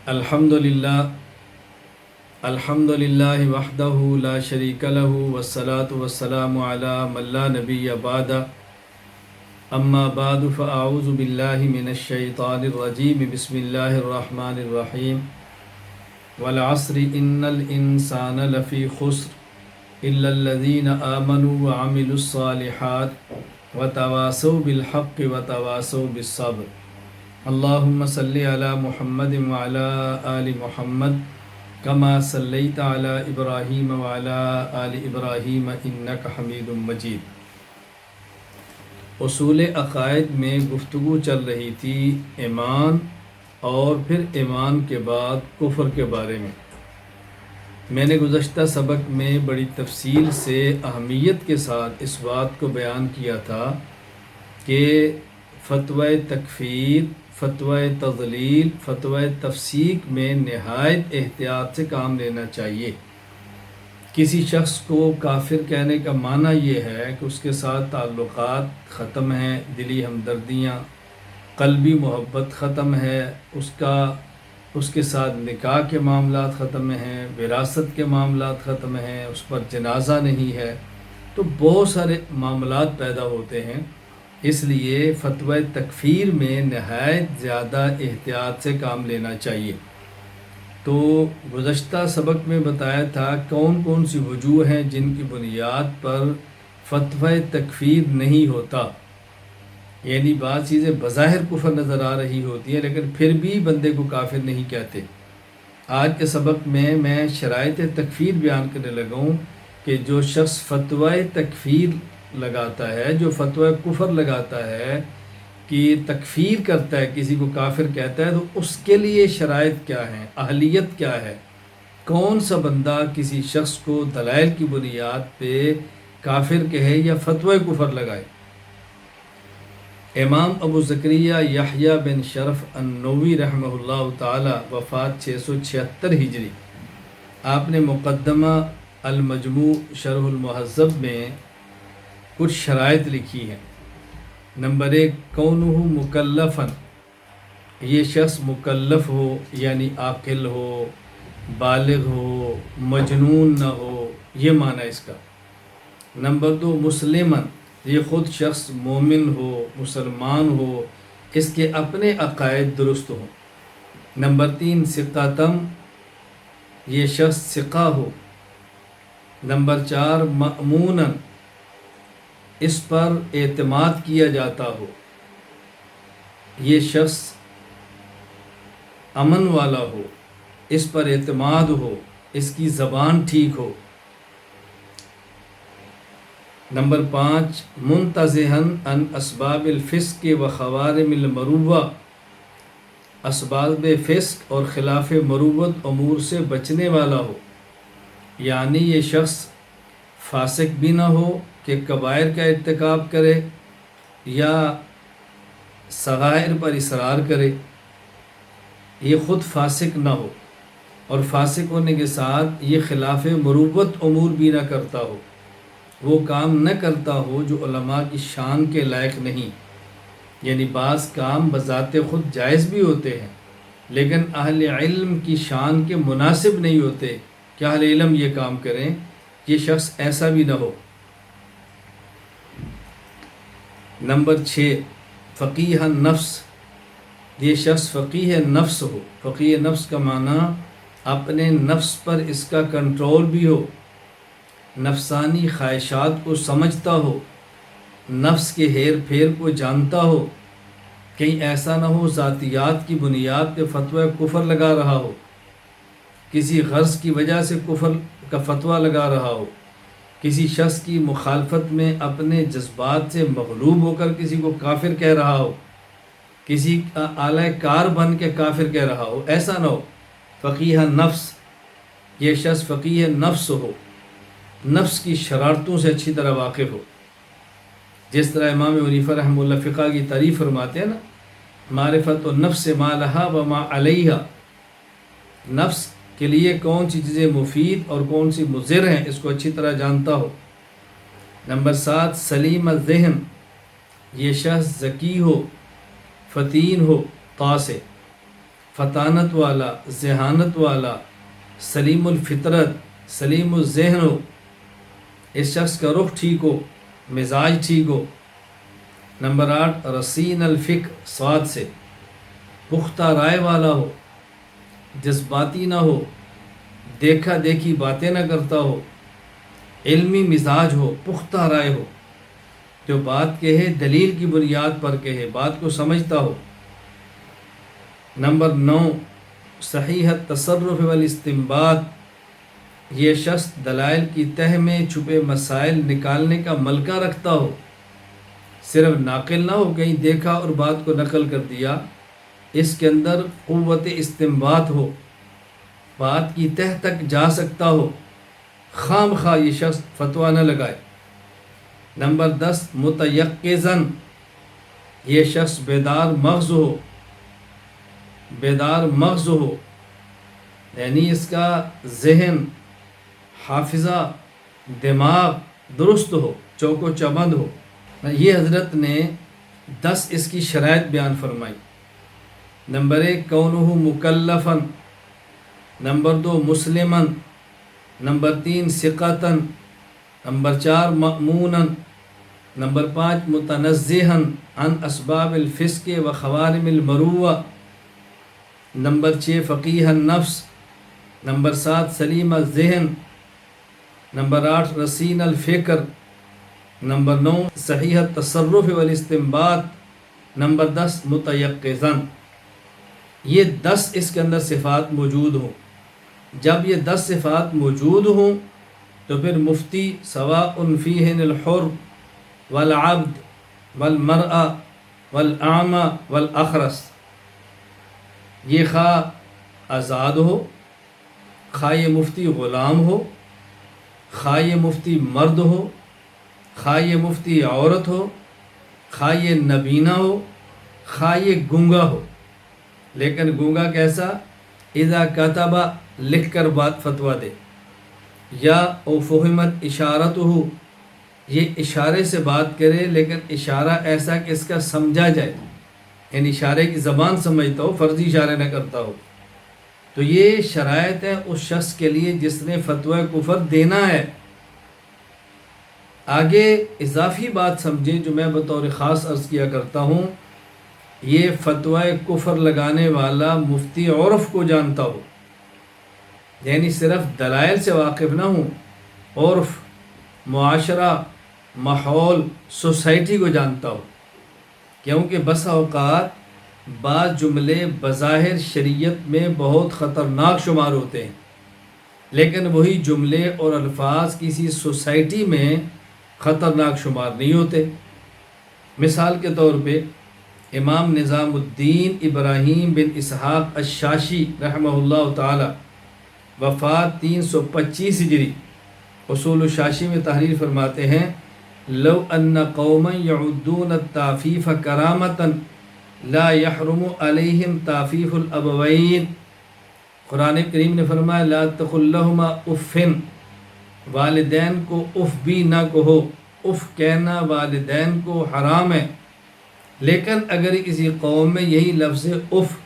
الحمد للہ وحدہ لا شریک لہ والصلاة والسلام علی من لا نبی بعد اما بعد فاعوذ باللہ من الشیطان الرجیم بسم اللہ الرحمن الرحیم والعصر ان الانسان لفی خسر الا الذین آمنوا وعملوا الصالحات وتواصوا بالحق وتواصوا بالصبر اللہم صلی علی محمد وعلی آل محمد کما صلیت علی ابراہیم وعلی آل ابراہیم انک حمید مجید۔ اصول عقائد میں گفتگو چل رہی تھی ایمان اور پھر ایمان کے بعد کفر کے بارے میں نے گزشتہ سبق میں بڑی تفصیل سے اہمیت کے ساتھ اس بات کو بیان کیا تھا کہ فتوی تکفیر، فتوی تضلیل، فتوی تفسیق میں نہایت احتیاط سے کام لینا چاہیے۔ کسی شخص کو کافر کہنے کا معنی یہ ہے کہ اس کے ساتھ تعلقات ختم ہیں، دلی ہمدردیاں، قلبی محبت ختم ہے، اس کے ساتھ نکاح کے معاملات ختم ہیں، وراثت کے معاملات ختم ہیں، اس پر جنازہ نہیں ہے، تو بہت سارے معاملات پیدا ہوتے ہیں۔ اس لیے فتوی تکفیر میں نہایت زیادہ احتیاط سے کام لینا چاہیے۔ تو گزشتہ سبق میں بتایا تھا کون کون سی وجوہ ہیں جن کی بنیاد پر فتوی تکفیر نہیں ہوتا، یعنی بعض چیزیں بظاہر کفر نظر آ رہی ہوتی ہیں لیکن پھر بھی بندے کو کافر نہیں کہتے۔ آج کے سبق میں شرائط تکفیر بیان کرنے لگا ہوں کہ جو شخص فتوی تکفیر لگاتا ہے، جو فتوی کفر لگاتا ہے کہ تکفیر کرتا ہے، کسی کو کافر کہتا ہے، تو اس کے لیے شرائط کیا ہیں، اہلیت کیا ہے، کون سا بندہ کسی شخص کو دلائل کی بنیاد پہ کافر کہے یا فتوی کفر لگائے۔ امام ابو زکریا یحییٰ بن شرف النووی رحمہ اللہ تعالی، وفات 676 ہجری، آپ نے مقدمہ المجموع شرح المہذب میں کچھ شرائط لکھی ہیں۔ نمبر 1، کونہ مکلفاً، یہ شخص مکلف ہو یعنی عاقل ہو، بالغ ہو، مجنون نہ ہو، یہ معنی اس کا۔ نمبر 2، مسلماً، یہ خود شخص مومن ہو، مسلمان ہو، اس کے اپنے عقائد درست ہوں۔ نمبر 3، ثقۃً، یہ شخص ثقہ ہو۔ نمبر 4، مأموناً، اس پر اعتماد کیا جاتا ہو، یہ شخص امن والا ہو، اس پر اعتماد ہو، اس کی زبان ٹھیک ہو۔ نمبر 5، منتزہاً عن اسباب الفسق و خوارم المروۃ، اسباب فسق اور خلاف مروت امور سے بچنے والا ہو، یعنی یہ شخص فاسق بھی نہ ہو کہ کبائر کا ارتکاب کرے یا صغائر پر اصرار کرے، یہ خود فاسق نہ ہو، اور فاسق ہونے کے ساتھ یہ خلاف مروت امور بھی نہ کرتا ہو، وہ کام نہ کرتا ہو جو علماء کی شان کے لائق نہیں، یعنی بعض کام بذات خود جائز بھی ہوتے ہیں لیکن اہل علم کی شان کے مناسب نہیں ہوتے کہ اہل علم یہ کام کریں، یہ شخص ایسا بھی نہ ہو۔ نمبر 6، فقیہ النفس، یہ شخص فقیہ نفس ہو۔ فقیہ نفس کا معنی اپنے نفس پر اس کا کنٹرول بھی ہو، نفسانی خواہشات کو سمجھتا ہو، نفس کے ہیر پھیر کو جانتا ہو، کہیں ایسا نہ ہو ذاتیات کی بنیاد پہ فتوی کفر لگا رہا ہو، کسی غرض کی وجہ سے کفر کا فتویٰ لگا رہا ہو، کسی شخص کی مخالفت میں اپنے جذبات سے مغلوب ہو کر کسی کو کافر کہہ رہا ہو، کسی اعلی کار بن کے کافر کہہ رہا ہو، ایسا نہ ہو۔ فقیہ نفس، یہ شخص فقیہ نفس ہو، نفس کی شرارتوں سے اچھی طرح واقف ہو۔ جس طرح امام حنیفہ رحمہ اللہ فقہ کی تعریف فرماتے ہیں نا، معرفت النفس ما لہا وما علیہا، نفس کے لیے کون سی چیزیں مفید اور کون سی مضر ہیں اس کو اچھی طرح جانتا ہو۔ نمبر 7، سلیم الذہن، یہ شخص ذکی ہو، فطین ہو، طا سے، فطانت والا، ذہانت والا، سلیم الفطرت، سلیم الذہن ہو، اس شخص کا رخ ٹھیک ہو، مزاج ٹھیک ہو۔ نمبر 8 رسین الفکر، صاد سے، پختہ رائے والا ہو، جذباتی نہ ہو، دیکھا دیکھی باتیں نہ کرتا ہو، علمی مزاج ہو، پختہ رائے ہو، جو بات کہے دلیل کی بنیاد پر کہے، بات کو سمجھتا ہو۔ نمبر 9 صحیح التصرف والاستنباط، یہ شخص دلائل کی تہ میں چھپے مسائل نکالنے کا ملکہ رکھتا ہو، صرف ناقل نہ ہو، کہیں دیکھا اور بات کو نقل کر دیا، اس کے اندر قوت استنباط ہو، بات کی تہ تک جا سکتا ہو، خام خواہ یہ شخص فتویٰ نہ لگائے۔ نمبر 10 متیقظاً، یہ شخص بیدار مغز ہو، بیدار مغز ہو، یعنی اس کا ذہن، حافظہ، دماغ درست ہو، چوک و چبند ہو۔ یہ حضرت نے 10 اس کی شرائط بیان فرمائی۔ نمبر 1 کونہ مکلفاً، نمبر 2 مسلماً، نمبر 3 ثقتاً، نمبر 4 مأموناً، نمبر 5 متنزہاً عن اسباب الفسق و خوارم المروءہ، نمبر 6 فقیہ النفس، نمبر 7 سلیم الذہن، نمبر 8 رسین الفکر، نمبر 9 صحیح التصرف والاستنباط، نمبر 10 متیقظاً۔ یہ 10 اس کے اندر صفات موجود ہوں۔ جب یہ 10 صفات موجود ہوں تو پھر مفتی سواء فیہن الحر والعبد والمرأة والأعمى والأخرس، یہ خواہ آزاد ہو، خواہ یہ مفتی غلام ہو، خواہ یہ مفتی مرد ہو، خواہ یہ مفتی عورت ہو، خواہ یہ نبینہ ہو، خواہ یہ گونگا ہو۔ لیکن گونگا کیسا؟ اذا کتبہ، لکھ کر بات فتویٰ دے، یا او فہمت اشارت ہو، یہ اشارے سے بات کرے لیکن اشارہ ایسا کہ اس کا سمجھا جائے، یعنی اشارے کی زبان سمجھتا ہو، فرضی اشارے نہ کرتا ہو۔ تو یہ شرائط ہے اس شخص کے لیے جس نے فتویٰ کفر دینا ہے۔ آگے اضافی بات سمجھیں جو میں بطور خاص عرض کیا کرتا ہوں، یہ فتویٰ کفر لگانے والا مفتی عرف کو جانتا ہو، یعنی صرف دلائل سے واقف نہ ہوں، عرف، معاشرہ، ماحول، سوسائٹی کو جانتا ہو، کیونکہ بسا اوقات بعض جملے بظاہر شریعت میں بہت خطرناک شمار ہوتے ہیں، لیکن وہی جملے اور الفاظ کسی سوسائٹی میں خطرناک شمار نہیں ہوتے۔ مثال کے طور پہ امام نظام الدین ابراہیم بن اسحاق الشاشی رحمہ اللہ تعالی، وفات 325 ہجری، اصول الشاشی میں تحریر فرماتے ہیں لو ان قوما یعدون التعفیف کرامتا لا یحرم علیہم تعفیف الابوین، قرآن کریم نے فرمایا لا تقل لہما افن، والدین کو اف بھی نہ کہو، اف کہنا والدین کو حرام ہے، لیکن اگر کسی قوم میں یہی لفظ اف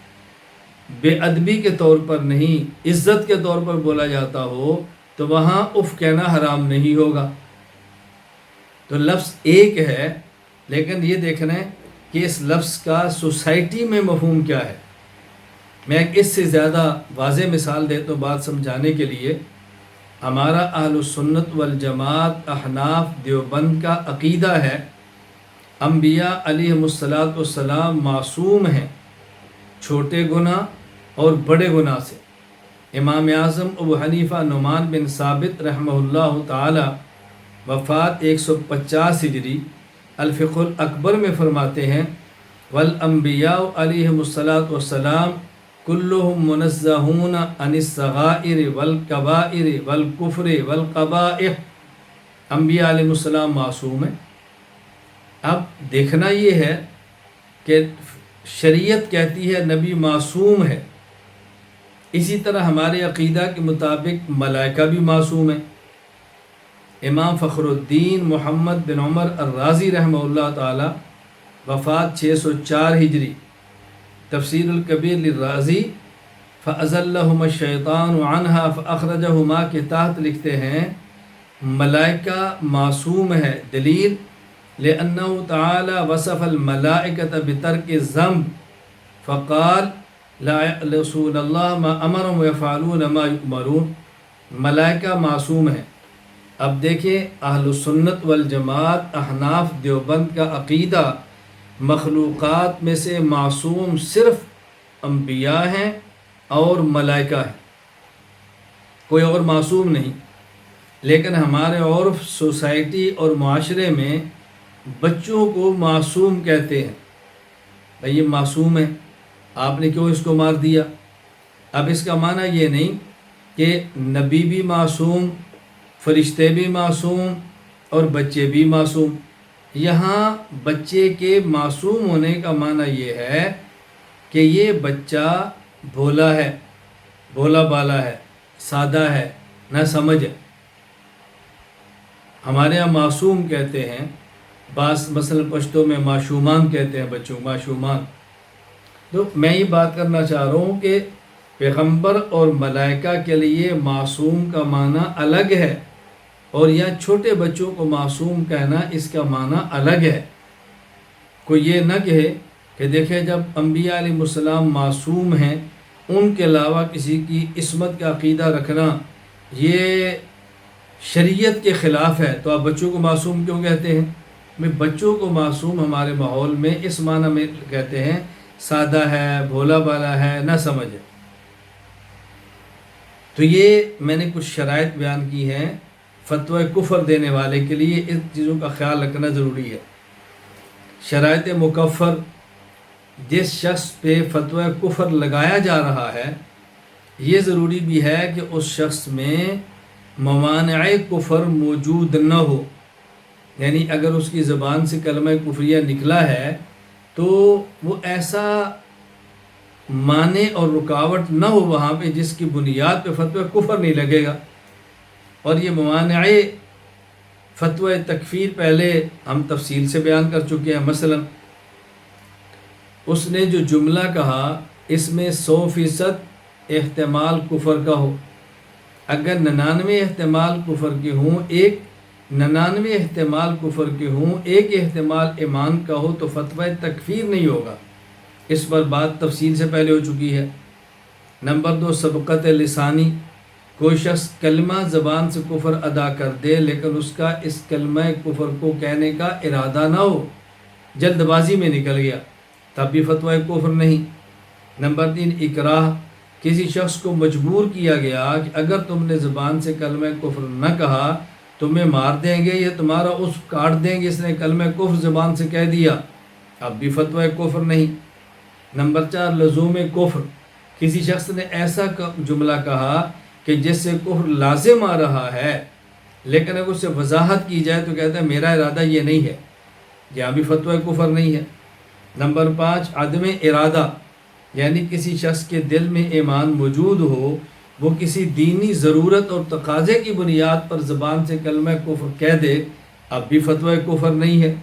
بے ادبی کے طور پر نہیں، عزت کے طور پر بولا جاتا ہو تو وہاں اف کہنا حرام نہیں ہوگا۔ تو لفظ ایک ہے، لیکن یہ دیکھنا ہے کہ اس لفظ کا سوسائٹی میں مفہوم کیا ہے۔ میں ایک اس سے زیادہ واضح مثال دیتا ہوں بات سمجھانے کے لیے۔ ہمارا اہل السنت والجماعت احناف دیوبند کا عقیدہ ہے انبیاء علیہم السلام معصوم ہیں چھوٹے گناہ اور بڑے گناہ سے۔ امام اعظم ابو حنیفہ نعمان بن ثابت رحمہ اللہ تعالی، وفات 150 ہجری، الفقہ الاکبر میں فرماتے ہیں والانبیاء علیہم السلام کلہم منزہون عن الصغائر والکبائر والکفر والقبائح، انبیاء علیہ السلام معصوم ہیں۔ اب دیکھنا یہ ہے کہ شریعت کہتی ہے نبی معصوم ہے، اسی طرح ہمارے عقیدہ کے مطابق ملائکہ بھی معصوم ہیں۔ امام فخر الدین محمد بن عمر الرازی رحمہ اللہ تعالی، وفات 604 ہجری، تفسیر الکبیر للرازی فَأَزَلَّهُمَا الشَّيْطَانُ عَنْهَا فَأَخْرَجَهُمَا کے تحت لکھتے ہیں ملائکہ معصوم ہے، دلیل لِأَنَّهُ تَعَالَى وَصَفَ الْمَلَائِكَةَ بِتَرْكِ الذَّنْبِ فَقَالَ لَا يَعْصُونَ اللَّهَ مَا أَمَرَهُمْ وَيَفْعَلُونَ مَا يُؤْمَرُونَ، ملائکہ معصوم ہیں۔ اب دیکھیں اہل سنت والجماعت احناف دیوبند کا عقیدہ مخلوقات میں سے معصوم صرف انبیاء ہیں اور ملائکہ ہیں، کوئی اور معصوم نہیں۔ لیکن ہمارے عرف، سوسائٹی اور معاشرے میں بچوں کو معصوم کہتے ہیں، بھئی یہ معصوم ہے، آپ نے کیوں اس کو مار دیا؟ اب اس کا معنی یہ نہیں کہ نبی بھی معصوم، فرشتے بھی معصوم اور بچے بھی معصوم۔ یہاں بچے کے معصوم ہونے کا معنی یہ ہے کہ یہ بچہ بھولا ہے، بھولا بالا ہے، سادہ ہے، نہ سمجھ ہے۔ ہمارے یہاں معصوم کہتے ہیں، بعض مثلا پشتوں میں معشومان کہتے ہیں بچوں، معشومان۔ تو میں یہ بات کرنا چاہ رہا ہوں کہ پیغمبر اور ملائکہ کے لیے معصوم کا معنی الگ ہے، اور یہاں چھوٹے بچوں کو معصوم کہنا اس کا معنی الگ ہے۔ کوئی یہ نہ کہے کہ دیکھیں جب انبیاء علیہ السلام معصوم ہیں، ان کے علاوہ کسی کی عصمت کا عقیدہ رکھنا یہ شریعت کے خلاف ہے، تو آپ بچوں کو معصوم کیوں کہتے ہیں؟ میں بچوں کو معصوم ہمارے ماحول میں اس معنی میں کہتے ہیں سادہ ہے، بھولا بالا ہے، نہ سمجھ ہے۔ تو یہ میں نے کچھ شرائط بیان کی ہیں فتوی کفر دینے والے کے لیے، ان چیزوں کا خیال رکھنا ضروری ہے۔ شرائط مکفر، جس شخص پہ فتوی کفر لگایا جا رہا ہے یہ ضروری بھی ہے کہ اس شخص میں موانع کفر موجود نہ ہو، یعنی اگر اس کی زبان سے کلمہ کفریہ نکلا ہے تو وہ ایسا معنی اور رکاوٹ نہ ہو وہاں پہ جس کی بنیاد پہ فتوی کفر نہیں لگے گا۔ اور یہ موانع فتوی تکفیر پہلے ہم تفصیل سے بیان کر چکے ہیں۔ مثلا اس نے جو جملہ کہا اس میں 100% احتمال کفر کا ہو، اگر 99 احتمال کفر کے ہوں، 99 احتمال کفر کے ہوں، ایک احتمال ایمان کا ہو تو فتوی تکفیر نہیں ہوگا۔ اس پر بات تفصیل سے پہلے ہو چکی ہے۔ نمبر 2، سبقت لسانی، کوئی شخص کلمہ زبان سے کفر ادا کر دے لیکن اس کا اس کلمہ کفر کو کہنے کا ارادہ نہ ہو، جلد بازی میں نکل گیا، تب بھی فتوی کفر نہیں۔ نمبر 3، اکراہ، کسی شخص کو مجبور کیا گیا کہ اگر تم نے زبان سے کلمہ کفر نہ کہا تمہیں مار دیں گے یا تمہارا عضو کاٹ دیں گے، اس نے کلمہ کفر زبان سے کہہ دیا، اب بھی فتوی کفر نہیں۔ نمبر 4، لزوم کفر، کسی شخص نے ایسا جملہ کہا کہ جس سے کفر لازم آ رہا ہے لیکن اگر اس سے وضاحت کی جائے تو کہتا ہے میرا ارادہ یہ نہیں ہے، یہاں بھی فتوی کفر نہیں ہے۔ نمبر 5، عدم ارادہ، یعنی کسی شخص کے دل میں ایمان موجود ہو، وہ کسی دینی ضرورت اور تقاضے کی بنیاد پر زبان سے کلمہ کفر کہہ دے، اب بھی فتوی کفر نہیں ہے۔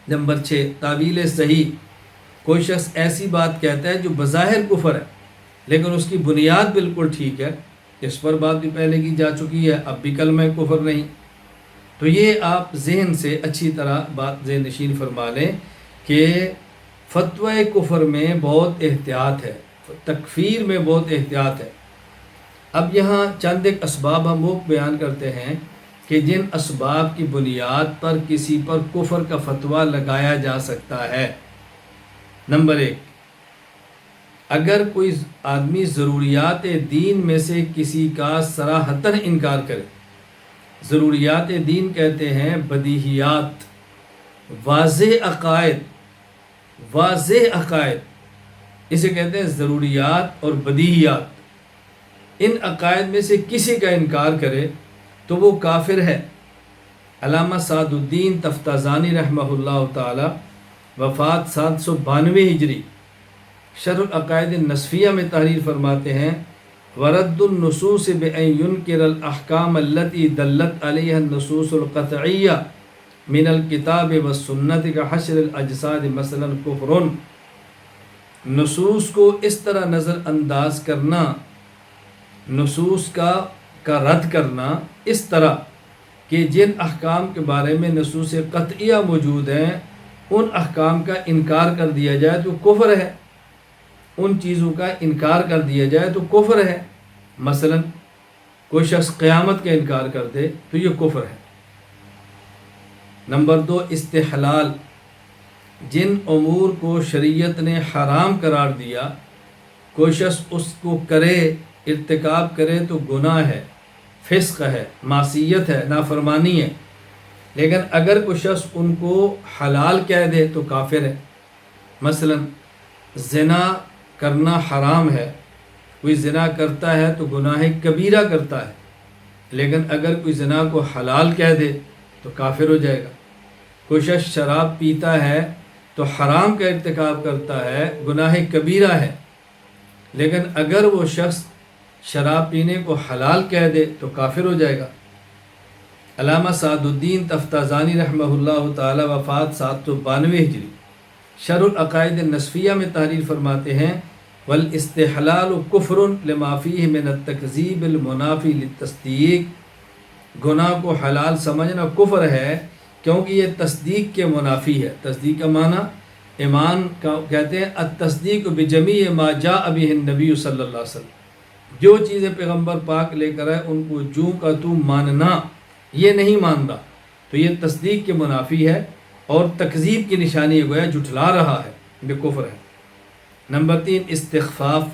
نمبر 6، تعویل صحیح، کوئی شخص ایسی بات کہتا ہے جو بظاہر کفر ہے لیکن اس کی بنیاد بالکل ٹھیک ہے، اس پر بات بھی پہلے کی جا چکی ہے، اب بھی کلمہ کفر نہیں۔ تو یہ آپ ذہن سے اچھی طرح بات ذہن نشین فرما لیں کہ فتوی کفر میں بہت احتیاط ہے، تکفیر میں بہت احتیاط ہے۔ اب یہاں چند ایک اسباب ہم وہ بیان کرتے ہیں کہ جن اسباب کی بنیاد پر کسی پر کفر کا فتویٰ لگایا جا سکتا ہے۔ نمبر 1، اگر کوئی آدمی ضروریات دین میں سے کسی کا صراحتاً انکار کرے، ضروریات دین کہتے ہیں بدیہیات، واضح عقائد، واضح عقائد، اسے کہتے ہیں ضروریات اور بدیہیات، ان عقائد میں سے کسی کا انکار کرے تو وہ کافر ہے۔ علامہ سعد الدین تفتازانی رحمہ اللہ تعالی، وفات 792 ہجری، شرح العقائد النصفیہ میں تحریر فرماتے ہیں، ورد النصوص بأن ينکر الاحکام التي دلت علیہ النصوص القطعیہ من الکتاب والسنت کا حشر الاجساد مثلا کفر، نصوص کو اس طرح نظر انداز کرنا، نصوص کا رد کرنا اس طرح کہ جن احکام کے بارے میں نصوص قطعیہ موجود ہیں ان احکام کا انکار کر دیا جائے تو کفر ہے، ان چیزوں کا انکار کر دیا جائے تو کفر ہے۔ مثلا کوئی شخص قیامت کا انکار کر دے تو یہ کفر ہے۔ نمبر 2، استحلال، جن امور کو شریعت نے حرام قرار دیا کوئی شخص اس کو کرے، ارتکاب کرے تو گناہ ہے، فسق ہے، معصیت ہے، نافرمانی ہے، لیکن اگر کوئی شخص ان کو حلال کہہ دے تو کافر ہے۔ مثلا زنا کرنا حرام ہے، کوئی زنا کرتا ہے تو گناہ کبیرہ کرتا ہے، لیکن اگر کوئی زنا کو حلال کہہ دے تو کافر ہو جائے گا۔ کوئی شخص شراب پیتا ہے تو حرام کا ارتکاب کرتا ہے، گناہ کبیرہ ہے، لیکن اگر وہ شخص شراب پینے کو حلال کہہ دے تو کافر ہو جائے گا۔ علامہ سعد الدین تفتازانی رحمہ اللہ تعالی وفات 792 ہجری، شرح العقائد النصفیہ میں تحریر فرماتے ہیں والاستحلال کفر لما فیہ من التکذیب المنافی للتصدیق، گناہ کو حلال سمجھنا کفر ہے کیونکہ یہ تصدیق کے منافی ہے۔ تصدیق کا معنی ایمان کا کہتے ہیں التصدیق بجمیع ما جاء بہ النبی صلی اللہ علیہ وسلم، جو چیزیں پیغمبر پاک لے کر آئے ان کو جوں کا تو ماننا، یہ نہیں مانتا تو یہ تصدیق کے منافی ہے اور تکذیب کی نشانی گویا جھٹلا رہا ہے، یہ کفر ہے۔ نمبر 3، استخفاف،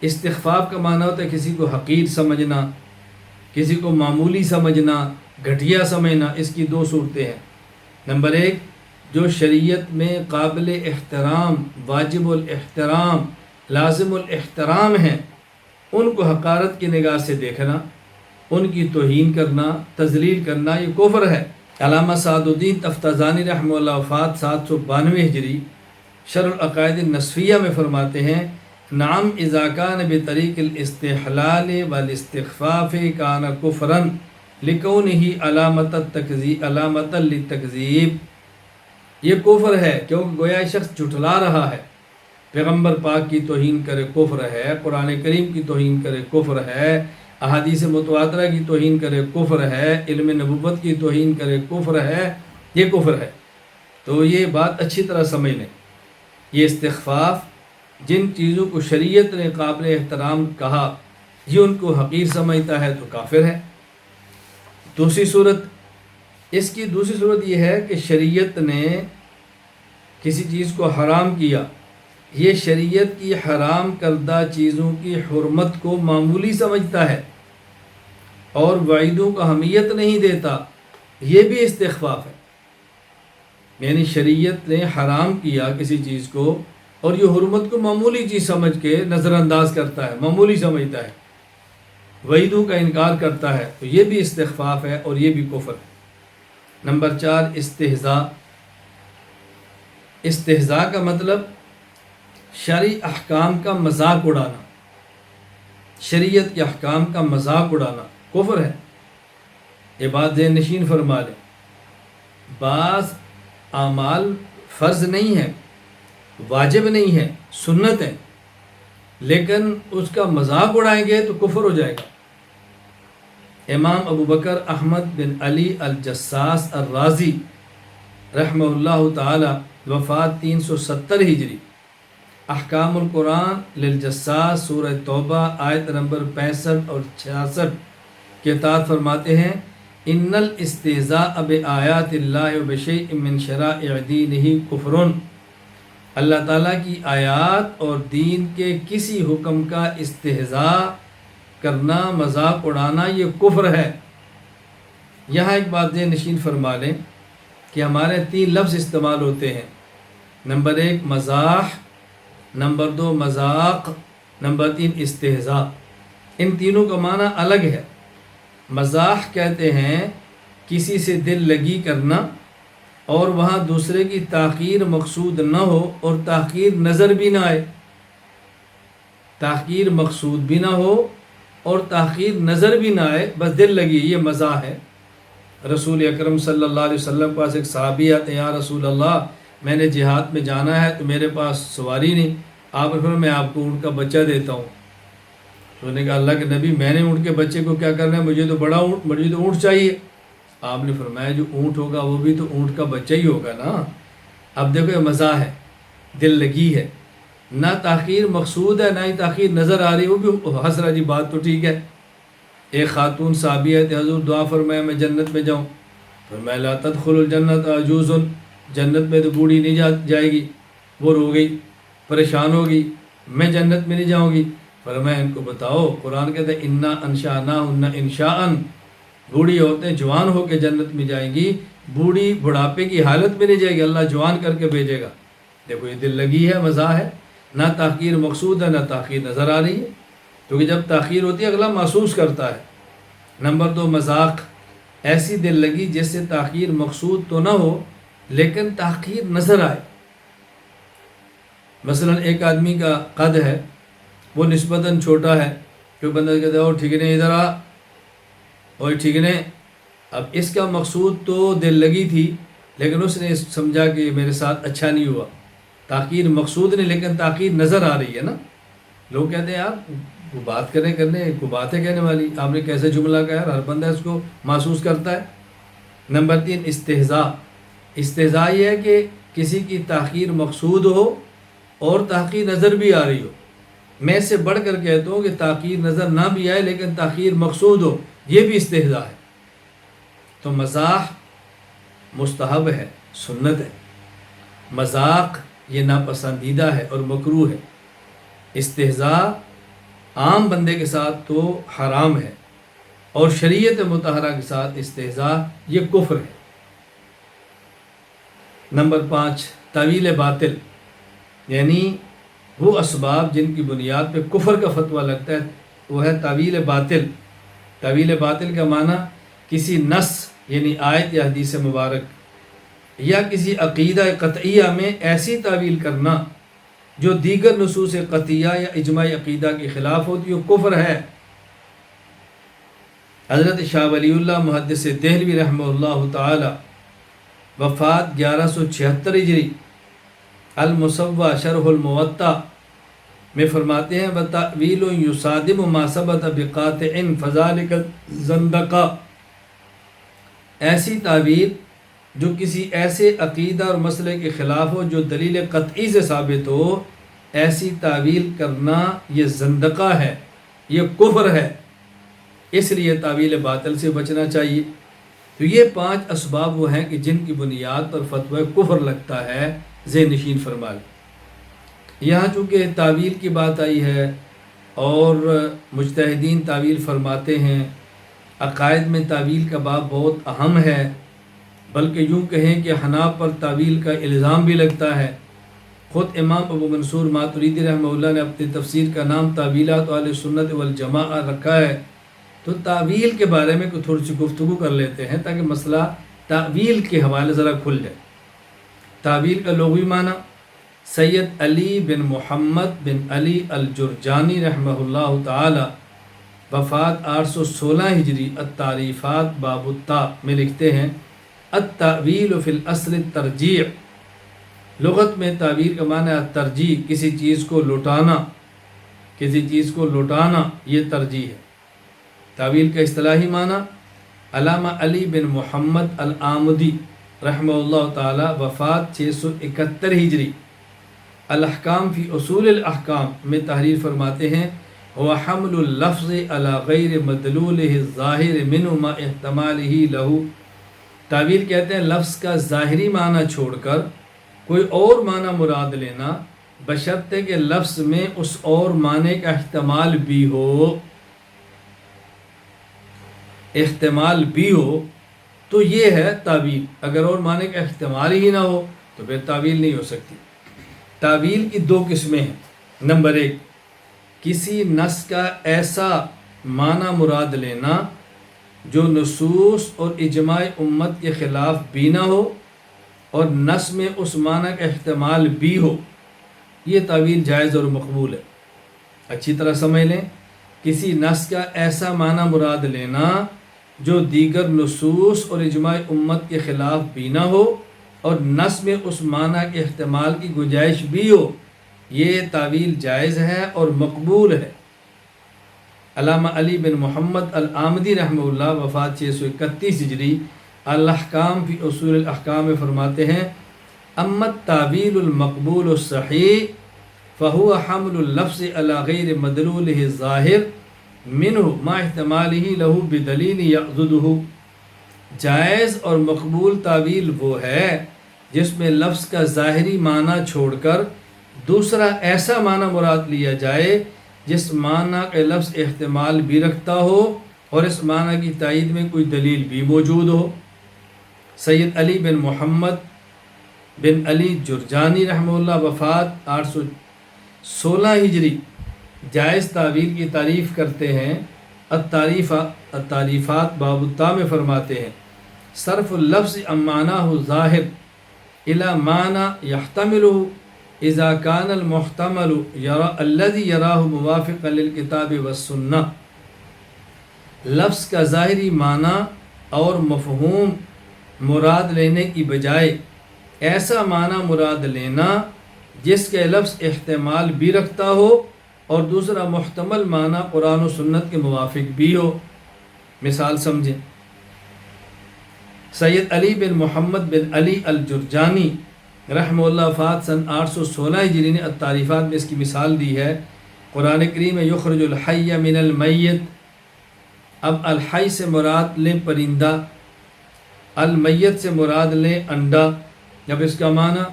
استخفاف کا معنی ہوتا ہے کسی کو حقیر سمجھنا، کسی کو معمولی سمجھنا، گھٹیا سمجھنا، اس کی 2 صورتیں ہیں۔ نمبر 1، جو شریعت میں قابل احترام، واجب الاحترام، لازم الاحترام ہیں ان کو حقارت کی نگاہ سے دیکھنا، ان کی توہین کرنا، تذلیل کرنا، یہ کفر ہے۔ علامہ سعد الدین تفتازانی رحمہ اللہ وفات 792 ہجری، شرح العقائد النصفیہ میں فرماتے ہیں نعم اذا کان بطریق الاستحلال والاستخفاف کان کفرا لکونہ علامت للتکذیب، یہ کفر ہے کیونکہ گویا شخص جھٹلا رہا ہے، پیغمبر پاک کی توہین کرے کفر ہے، قرآن کریم کی توہین کرے کفر ہے، احادیث متواترہ کی توہین کرے کفر ہے، علم نبوت کی توہین کرے کفر ہے، یہ کفر ہے۔ تو یہ بات اچھی طرح سمجھ لیں، یہ استخفاف، جن چیزوں کو شریعت نے قابل احترام کہا یہ ان کو حقیر سمجھتا ہے تو کافر ہے۔ دوسری صورت، اس کی دوسری صورت یہ ہے کہ شریعت نے کسی چیز کو حرام کیا، یہ شریعت کی حرام کردہ چیزوں کی حرمت کو معمولی سمجھتا ہے اور وعیدوں کا اہمیت نہیں دیتا، یہ بھی استخفاف ہے۔ یعنی شریعت نے حرام کیا کسی چیز کو اور یہ حرمت کو معمولی چیز سمجھ کے نظر انداز کرتا ہے، معمولی سمجھتا ہے، وعیدوں کا انکار کرتا ہے، تو یہ بھی استخفاف ہے اور یہ بھی کفر ہے۔ نمبر 4، استہزاء، استہزاء کا مطلب شرعی احکام کا مذاق اڑانا، شریعت کے احکام کا مذاق اڑانا کفر ہے۔ یہ بات ذہن نشین فرما لیں، بعض اعمال فرض نہیں ہے، واجب نہیں ہے، سنت ہے، لیکن اس کا مذاق اڑائیں گے تو کفر ہو جائے گا۔ امام ابو بکر احمد بن علی الجساس الرازی رحمہ اللہ تعالی وفات 370 ہجری، احکام القرآن للجساس سورہ توبہ آیت نمبر 65 اور 66 کے تحت فرماتے ہیں ان الاستہزاء بآیات اللہ وبشیء من شرائع دینہ کفر، اللہ تعالیٰ کی آیات اور دین کے کسی حکم کا استہزاء کرنا، مذاق اڑانا، یہ کفر ہے۔ یہاں ایک بات ذہن نشین فرما لیں کہ ہمارے 3 لفظ استعمال ہوتے ہیں، نمبر 1 مزاح، نمبر 2 مذاق، نمبر 3 استہزاء۔ ان تینوں کا معنی الگ ہے۔ مزاح کہتے ہیں کسی سے دل لگی کرنا اور وہاں دوسرے کی تحقیر مقصود نہ ہو اور تحقیر نظر بھی نہ آئے، تحقیر مقصود بھی نہ ہو اور تحقیر نظر بھی نہ آئے، بس دل لگی، یہ مزاح ہے۔ رسول اکرم صلی اللہ علیہ وسلم پاس ایک صحابی آتے ہیں، یا رسول اللہ میں نے جہاد میں جانا ہے تو میرے پاس سواری نہیں، آپ نے فرمایا میں آپ کو اونٹ کا بچہ دیتا ہوں. تو انہوں نے کہا اللہ کے نبی میں نے اونٹ کے بچے کو کیا کرنا ہے, مجھے تو اونٹ چاہیے. آپ نے فرمایا جو اونٹ ہوگا وہ بھی تو اونٹ کا بچہ ہی ہوگا نا. اب دیکھو یہ مزہ ہے, دل لگی ہے, نہ تاخیر مقصود ہے نہ ہی تاخیر نظر آ رہی, وہ بھی ہنس رہا جی بات تو ٹھیک ہے. ایک خاتون صحابی ہے, حضور دعا فرمایا میں جنت میں جاؤں. فرمایا لا تدخل الجنت عجوز, جنت میں تو بوڑھی نہیں جائے گی. وہ رو گئی, پریشان ہوگی, میں جنت میں نہیں جاؤں گی. فرمایا ان کو بتاؤ, قرآن کہتا ہے انا انشأناہن انشاء, بوڑھی عورتیں جوان ہو کے جنت میں جائیں گی, بوڑھی بڑھاپے کی حالت میں نہیں جائے گی, اللہ جوان کر کے بھیجے گا. دیکھو یہ دل لگی ہے, مزہ ہے, نہ تاخیر مقصود ہے نہ تاخیر نظر آ رہی ہے, کیونکہ جب تاخیر ہوتی ہے اگلا محسوس کرتا ہے. نمبر 2 مذاق, ایسی دل لگی جس سے تاخیر مقصود تو نہ ہو لیکن تاخیر نظر آئے. مثلا ایک آدمی کا قد ہے, وہ نسبتاً چھوٹا ہے, جو بندہ کہتا ہے اور ٹھیک نہیں ادھر آ, اور ٹھیک نہیں. اب اس کا مقصود تو دل لگی تھی, لیکن اس نے سمجھا کہ میرے ساتھ اچھا نہیں ہوا. تاخیر مقصود نہیں لیکن تاخیر نظر آ رہی ہے نا. لوگ کہتے ہیں یار وہ بات کرنے کو باتیں کہنے والی, آپ نے کیسے جملہ کہا, ہر بندہ اس کو محسوس کرتا ہے. نمبر 3 استہزاء, استہزاء یہ ہے کہ کسی کی تاخیر مقصود ہو اور تاخیر نظر بھی آ رہی ہو. میں اس سے بڑھ کر کہتا ہوں کہ تاخیر نظر نہ بھی آئے لیکن تاخیر مقصود ہو, یہ بھی استہزاء ہے. تو مزاح مستحب ہے, سنت ہے. مذاق یہ ناپسندیدہ ہے اور مکروہ ہے. استہزاء عام بندے کے ساتھ تو حرام ہے, اور شریعت مطہرہ کے ساتھ استہزاء یہ کفر ہے. نمبر 5 تاویل باطل, یعنی وہ اسباب جن کی بنیاد پہ کفر کا فتویٰ لگتا ہے وہ ہے تاویل باطل. تاویل باطل کا معنی کسی نص یعنی آیت یا حدیث مبارک یا کسی عقیدہ قطعیہ میں ایسی تعویل کرنا جو دیگر نصوص قطعیہ یا اجماعی عقیدہ کے خلاف ہوتی ہے, کفر ہے. حضرت شاہ ولی اللہ محدث دہلوی رحمہ اللہ تعالی وفات 1176 ہجری, المصوع شرح الموطا میں فرماتے ہیں وَتَأْوِيلٌ يُصَادِمُ مَا ثَبَتَ بِقَاطِعٍ فَذَلِكَ زَنْدَقَةٌ, ایسی تعویل جو کسی ایسے عقیدہ اور مسئلے کے خلاف ہو جو دلیل قطعی سے ثابت ہو, ایسی تعویل کرنا یہ زندقہ ہے, یہ کفر ہے. اس لیے تعویل باطل سے بچنا چاہیے. تو یہ 5 اسباب وہ ہیں کہ جن کی بنیاد پر فتوی کفر لگتا ہے, ذہن نشین فرما لیں. یہاں چونکہ تعویل کی بات آئی ہے اور مجتہدین تعویل فرماتے ہیں, عقائد میں تعویل کا باب بہت اہم ہے, بلکہ یوں کہیں کہ حناف پر تعویل کا الزام بھی لگتا ہے. خود امام ابو منصور ماتریدی رحمہ اللہ نے اپنی تفسیر کا نام تعویلات اہل سنت والجماعہ رکھا ہے. تو تعویل کے بارے میں کوئی تھوڑی سی گفتگو کر لیتے ہیں تاکہ مسئلہ تعویل کے حوالے ذرا کھل جائے. تعویل کا لغوی معنی, سید علی بن محمد بن علی الجرجانی رحمہ اللہ تعالی وفات 816 ہجری التعریفات باب التاء میں لکھتے ہیں التعویل فی الاصل الترجیع. لغت میں تعویل کا معنی ہے ترجیح, کسی چیز کو لوٹانا, کسی چیز کو لوٹانا یہ ترجیح ہے. تعویل کا اصطلاحی معنی علامہ علی بن محمد العامدی رحمہ اللہ تعالی وفات 671 ہجری الاحکام فی اصول الاحکام میں تحریر فرماتے ہیں وحمل اللفظ علی غیر مدلولہ الظاہر منہ ما احتمالہ لہو. تعویل کہتے ہیں لفظ کا ظاہری معنی چھوڑ کر کوئی اور معنی مراد لینا, بشرطے کہ لفظ میں اس اور معنی کا احتمال بھی ہو. احتمال بھی ہو تو یہ ہے تعویل. اگر اور معنی کا احتمال ہی نہ ہو تو پھر تعویل نہیں ہو سکتی. تعویل کی 2 قسمیں ہیں. نمبر 1 کسی نص کا ایسا معنی مراد لینا جو نصوص اور اجماع امت کے خلاف بھی نہ ہو اور نص میں اس معنی کا احتمال بھی ہو, یہ تعویل جائز اور مقبول ہے. اچھی طرح سمجھ لیں, کسی نص کا ایسا معنی مراد لینا جو دیگر نصوص اور اجماع امت کے خلاف بھی نہ ہو اور نص میں اس معنی کے احتمال کی گنجائش بھی ہو, یہ تعویل جائز ہے اور مقبول ہے۔ علامہ علی بن محمد العامدی رحمہ اللہ وفات 631 ہجری الاحکام فی اصول الاحکام میں فرماتے ہیں اما التعویل المقبول الصحیح فهو حمل اللفظ على غیر مدلوله الظاہر منه ما احتماله له بدلیل یعضده۔ جائز اور مقبول تعویل وہ ہے جس میں لفظ کا ظاہری معنی چھوڑ کر دوسرا ایسا معنی مراد لیا جائے جس معنی کا لفظ احتمال بھی رکھتا ہو اور اس معنی کی تائید میں کوئی دلیل بھی موجود ہو۔ سید علی بن محمد بن علی جرجانی رحمہ اللہ وفات 816 ہجری جائز تعویل کی تعریف کرتے ہیں۔ التعریفات باب التا میں فرماتے ہیں صرف اللفظ عن معناه ظاہر الى معنی يحتمله اذا كان المحتمل الذي يراه موافقا للکتاب والسنہ۔ لفظ کا ظاہری معنی اور مفہوم مراد لینے کی بجائے ایسا معنی مراد لینا جس کے لفظ احتمال بھی رکھتا ہو اور دوسرا محتمل معنی قرآن و سنت کے موافق بھی ہو۔ مثال سمجھیں، سید علی بن محمد بن علی الجرجانی رحمہ اللہ وفات سن 816 ہجری نے التعریفات میں اس کی مثال دی ہے۔ قرآن کریم میں یخرج الحی من المیت، اب الحی سے مراد لیں پرندہ، المیت سے مراد لیں انڈا۔ جب اس کا معنی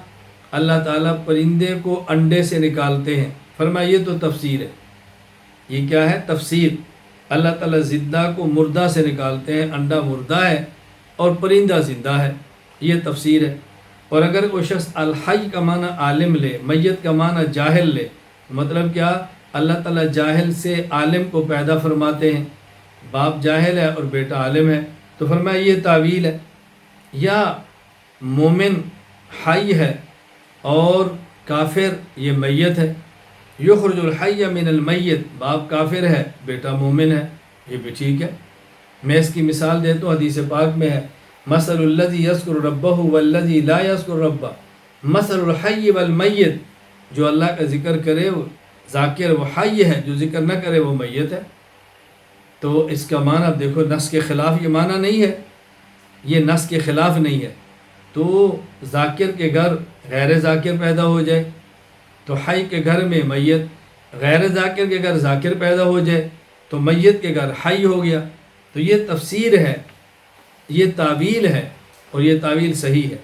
اللہ تعالیٰ پرندے کو انڈے سے نکالتے ہیں، فرمایا یہ تو تفسیر ہے۔ یہ کیا ہے؟ تفسیر۔ اللہ تعالیٰ زندہ کو مردہ سے نکالتے ہیں، انڈا مردہ ہے اور پرندہ زندہ ہے، یہ تفسیر ہے۔ اور اگر کوئی شخص الحی کا معنی عالم لے، میت کا معنی جاہل لے، مطلب کیا؟ اللہ تعالیٰ جاہل سے عالم کو پیدا فرماتے ہیں، باپ جاہل ہے اور بیٹا عالم ہے، تو فرمایا یہ تعویل ہے۔ یا مومن حی ہے اور کافر یہ میت ہے، یخرج الحی من المیت، باپ کافر ہے بیٹا مومن ہے، یہ بھی ٹھیک ہے۔ میں اس کی مثال دیتا ہوں، حدیث پاک میں ہے مثل الذی یذکر ربہ والذی لا یذکر ربہ مثل الحی والمیت، جو اللہ کا ذکر کرے وہ ذاکر وہ حی ہے، جو ذکر نہ کرے وہ میت ہے۔ تو اس کا معنی دیکھو نص کے خلاف یہ معنی نہیں ہے، یہ نص کے خلاف نہیں ہے۔ تو ذاکر کے گھر غیر ذاکر پیدا ہو جائے تو حی کے گھر میں میت، غیر ذاکر کے گھر ذاکر پیدا ہو جائے تو میت کے گھر حی ہو گیا۔ تو یہ تفسیر ہے، یہ تعویل ہے اور یہ تعویل صحیح ہے۔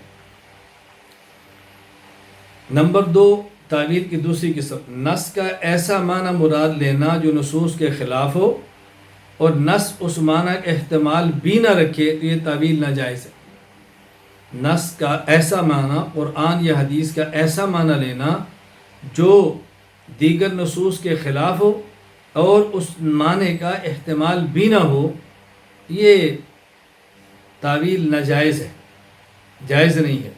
نمبر 2، تعویل کی دوسری قسم نص کا ایسا معنی مراد لینا جو نصوص کے خلاف ہو اور نص اس معنی کا احتمال بھی نہ رکھے تو یہ تعویل ناجائز ہے۔ نص کا ایسا معنی، قرآن یا حدیث کا ایسا معنی لینا جو دیگر نصوص کے خلاف ہو اور اس معنی کا احتمال بھی نہ ہو، یہ تعویل ناجائز ہے، جائز نہیں ہے۔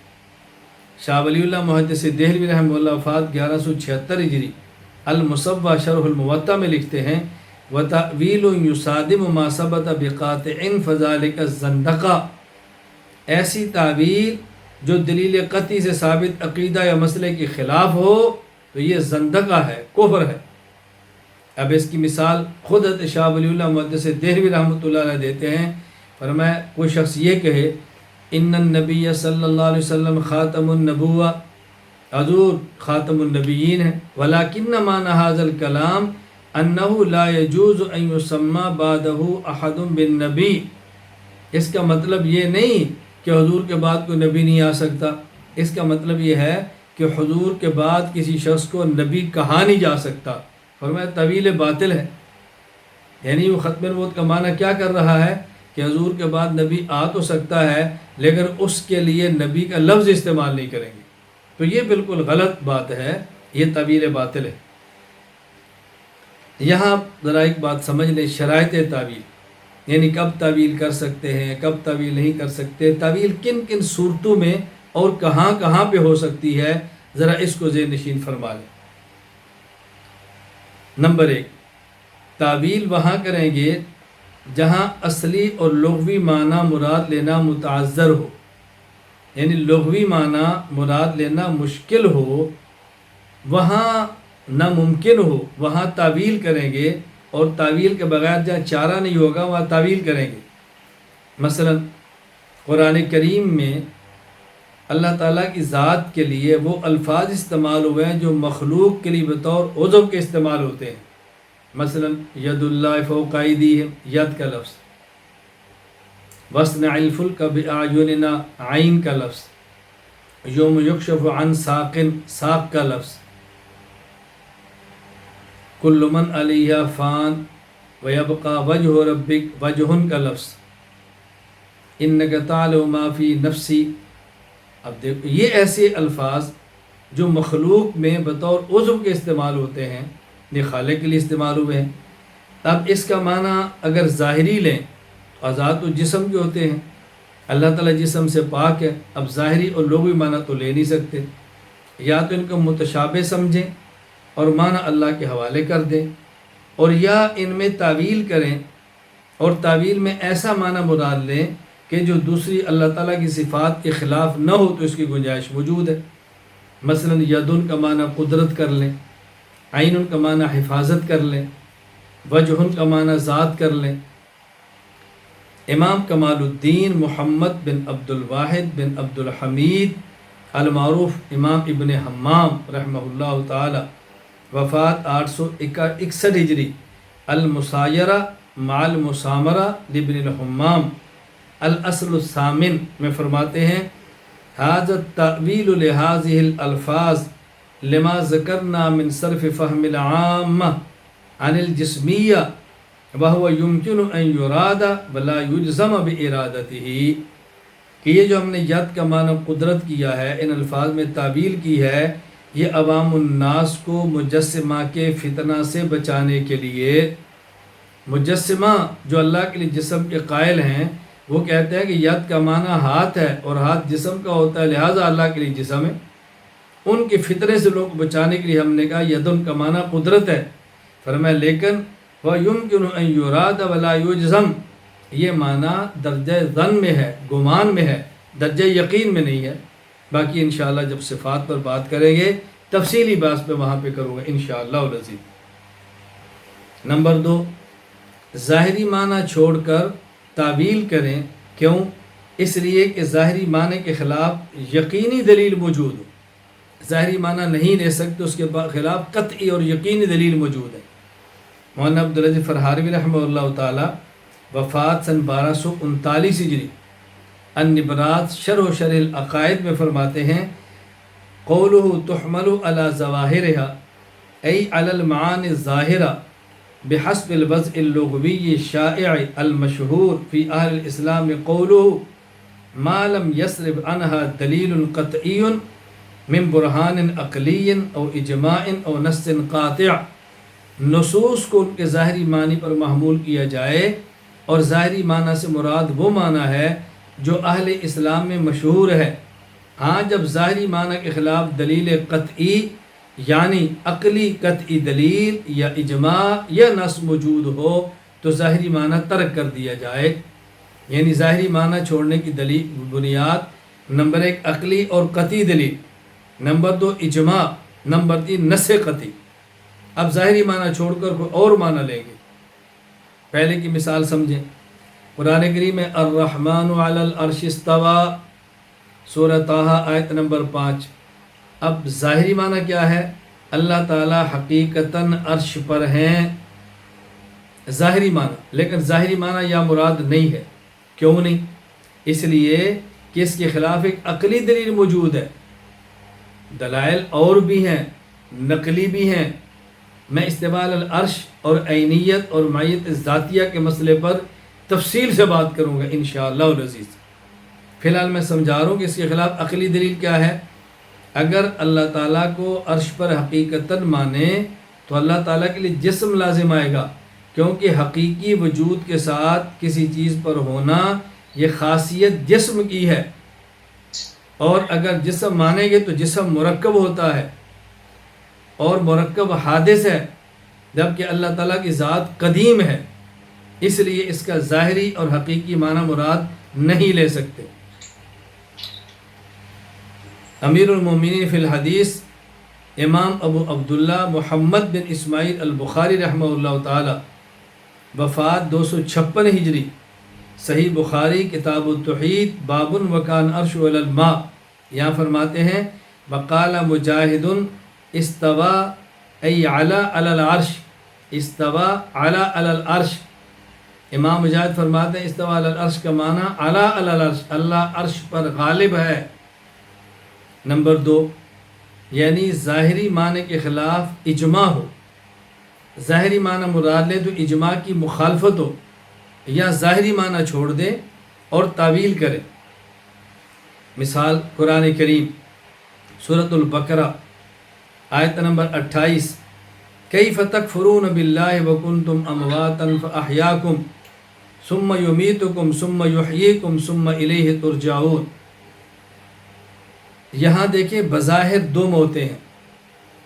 شاہ ولی اللہ محدث دہلوی رحمہ اللہ وفات 1176 ہجری المصوّع شرح الموطأ میں لکھتے ہیں وَتَأْوِيلٌ يُصَادِمُ مَا ثَبَتَ بِقَاطِعٍ فَذَلِكَ الزَّنْدَقَةُ، ایسی تعویل جو دلیل قطعی سے ثابت عقیدہ یا مسئلے کے خلاف ہو تو یہ زندقہ ہے، کفر ہے۔ اب اس کی مثال خود حضرت شاہ ولی اللہ محدث دہلوی رحمۃ اللہ علیہ دیتے ہیں، فرمایا کوئی شخص یہ کہے ان النبی صلی اللہ علیہ وسلم خاتم النبوہ، حضور خاتم النبیین ہیں، ولیکن معنی ھذا الکلام انہ لا یجوز ان یسمى بعدہ احد بالنبی، اس کا مطلب یہ نہیں کہ حضور کے بعد کوئی نبی نہیں آ سکتا، اس کا مطلب یہ ہے کہ حضور کے بعد کسی شخص کو نبی کہا نہیں جا سکتا۔ فرمایا طویل باطل ہے، یعنی وہ ختم نبوت کا معنی کیا کر رہا ہے کہ حضور کے بعد نبی آ تو سکتا ہے لیکن اس کے لیے نبی کا لفظ استعمال نہیں کریں گے، تو یہ بالکل غلط بات ہے، یہ طویل باطل ہے۔ یہاں ذرا ایک بات سمجھ لیں، شرائط تعویل، یعنی کب تعویل کر سکتے ہیں، کب تعویل نہیں کر سکتے، تعویل کن کن صورتوں میں اور کہاں کہاں پہ ہو سکتی ہے، ذرا اس کو ذہن نشین فرما لیں۔ نمبر 1، تعویل وہاں کریں گے جہاں اصلی اور لغوی معنی مراد لینا متعذر ہو، یعنی لغوی معنی مراد لینا مشکل ہو وہاں ناممکن ہو وہاں تعویل کریں گے، اور تعویل کے بغیر جہاں چارہ نہیں ہوگا وہاں تعویل کریں گے۔ مثلا قرآن کریم میں اللہ تعالیٰ کی ذات کے لیے وہ الفاظ استعمال ہوئے ہیں جو مخلوق کے لیے بطور عضو کے استعمال ہوتے ہیں۔ مثلا ید اللہ فوق ایدیہم، ید کا لفظ، وَاصْنَعِ الْفُلْكَ بِأَعْيُنِنَا، عین کا لفظ، یوم یکشف عن ساق، ساق کا لفظ، کل من علیہا فان ویبقى وجہ ربک، وجہ کا لفظ، انک تعلم ما فی نفسی۔ اب دیکھو یہ ایسے الفاظ جو مخلوق میں بطور عضو کے استعمال ہوتے ہیں، یہ خالق کے لیے استعمال ہوئے ہیں۔ اب اس کا معنی اگر ظاہری لیں تو ذات و جسم کے ہوتے ہیں، اللہ تعالیٰ جسم سے پاک ہے۔ اب ظاہری اور لغوی معنی تو لے نہیں سکتے، یا تو ان کو متشابہ سمجھیں اور معنی اللہ کے حوالے کر دیں، اور یا ان میں تعویل کریں اور تعویل میں ایسا معنی مراد لیں کہ جو دوسری اللہ تعالیٰ کی صفات کے خلاف نہ ہو تو اس کی گنجائش موجود ہے۔ مثلا یدن کا معنی قدرت کر لیں، عین کا معنی حفاظت کر لیں، وجہ کا معنی ذات کر لیں۔ امام کمال الدین محمد بن عبد الواحد بن عبد الحمید المعروف امام ابن حمام رحمہ اللہ تعالی، وفات 861 ہجری، المسایرہ مع المسامرہ لابن الحمام الاصل الثامن میں فرماتے ہیں، ھذا التأویل لهذه الالفاظ لما ذکرنا من صرف فهم العامة عن الجسمیہ وهو يمكن ان يراد ولا يجزم بارادته، کہ یہ جو ہم نے ید کا معنی قدرت کیا ہے، ان الفاظ میں تعویل کی ہے، یہ عوام الناس کو مجسمہ کے فتنہ سے بچانے کے لیے۔ مجسمہ جو اللہ کے لیے جسم کے قائل ہیں وہ کہتے ہیں کہ ید کا معنی ہاتھ ہے اور ہاتھ جسم کا ہوتا ہے، لہٰذا اللہ کے لیے جسم ہے۔ ان کے فتنے سے لوگ بچانے کے لیے ہم نے کہا یدن کا معنی قدرت ہے۔ فرمایا لیکن وَيُمْكِنُ أَن يُرَادَ وَلَا يُجْزَمْ، یہ معنی درجہ ظن میں ہے، گمان میں ہے، درجہ یقین میں نہیں ہے۔ باقی انشاءاللہ جب صفات پر بات کریں گے تفصیلی بات پہ وہاں پہ کروں گا انشاءاللہ العزیز۔ نمبر 2، ظاہری معنی چھوڑ کر تعویل کریں۔ کیوں؟ اس لیے کہ ظاہری معنی کے خلاف یقینی دلیل موجود ہو۔ ظاہری معنی نہیں لے سکتے، اس کے خلاف قطعی اور یقینی دلیل موجود ہے۔ مولانا عبدالعزیز فرہاروی رحمہ اللہ تعالی، وفات سن 1239 ہجری، النبرات شرح شرح العقائد میں فرماتے ہیں، قولہ تحمل علی ظواہرها ای علی المعانی الظاہرہ بحسب الوضع اللغوی الشائع المشہور فی اہل الاسلام، قولہ ما لم یصرف عنها دلیل قطعی من برہان عقلی او اجماع او نص قاطع۔ نصوص کو ان کے ظاہری معنی پر محمول کیا جائے، اور ظاہری معنی سے مراد وہ معنی ہے جو اہل اسلام میں مشہور ہے۔ ہاں جب ظاہری معنی کے خلاف دلیل قطعی یعنی عقلی قطعی دلیل یا اجماع یا نص موجود ہو تو ظاہری معنی ترک کر دیا جائے۔ یعنی ظاہری معنی چھوڑنے کی دلیل بنیاد نمبر 1 عقلی اور قطعی دلیل، نمبر 2 اجماع، نمبر 3 نص قطعی۔ اب ظاہری معنی چھوڑ کر کوئی اور معنی لیں گے۔ پہلے کی مثال سمجھیں، قرآن کریم میں الرحمن علی العرش استوى، سورہ طٰہٰ آیت نمبر 5۔ اب ظاہری معنی کیا ہے؟ اللہ تعالی حقیقتاً عرش پر ہیں، ظاہری معنی، لیکن ظاہری معنی یا مراد نہیں ہے۔ کیوں نہیں؟ اس لیے کہ اس کے خلاف ایک عقلی دلیل موجود ہے۔ دلائل اور بھی ہیں، نقلی بھی ہیں۔ میں استواء العرش اور عینیت اور معیت ذاتیہ کے مسئلے پر تفصیل سے بات کروں گا انشاءاللہ العزیز۔ فی الحال میں سمجھا رہا ہوں کہ اس کے خلاف عقلی دلیل کیا ہے۔ اگر اللہ تعالیٰ کو عرش پر حقیقتاً مانے تو اللہ تعالیٰ کے لیے جسم لازم آئے گا، کیونکہ حقیقی وجود کے ساتھ کسی چیز پر ہونا یہ خاصیت جسم کی ہے، اور اگر جسم مانیں گے تو جسم مرکب ہوتا ہے اور مرکب حادث ہے، جبکہ اللہ تعالیٰ کی ذات قدیم ہے، اس لیے اس کا ظاہری اور حقیقی معنی مراد نہیں لے سکتے۔ امیر المومنین فی الحدیث امام ابو عبداللہ محمد بن اسماعیل البخاری رحمہ اللہ تعالی، وفات 256 ہجری، صحیح بخاری کتاب التوحید باب وکان عرش علی الماء، یہاں فرماتے ہیں وقال مجاہد استوا ای علی العرش، استوا علی العرش، امام مجاہد فرماتے ہیں استوا علی العرش کا معنی علی العرش، اللہ عرش پر غالب ہے۔ نمبر 2، یعنی ظاہری معنی کے خلاف اجماع ہو، ظاہری معنی مراد لے تو اجماع کی مخالفت ہو، یا ظاہری معنی چھوڑ دے اور تعویل کرے۔ مثال قرآن کریم سورۃ البقرہ آیت نمبر 28، کیف تکفرون باللہ وکنتم امواتا فاحیاکم ثم یمیتکم ثم یحییکم ثم الیہ ترجعون۔ یہاں دیکھیں بظاہر دو موتیں ہیں،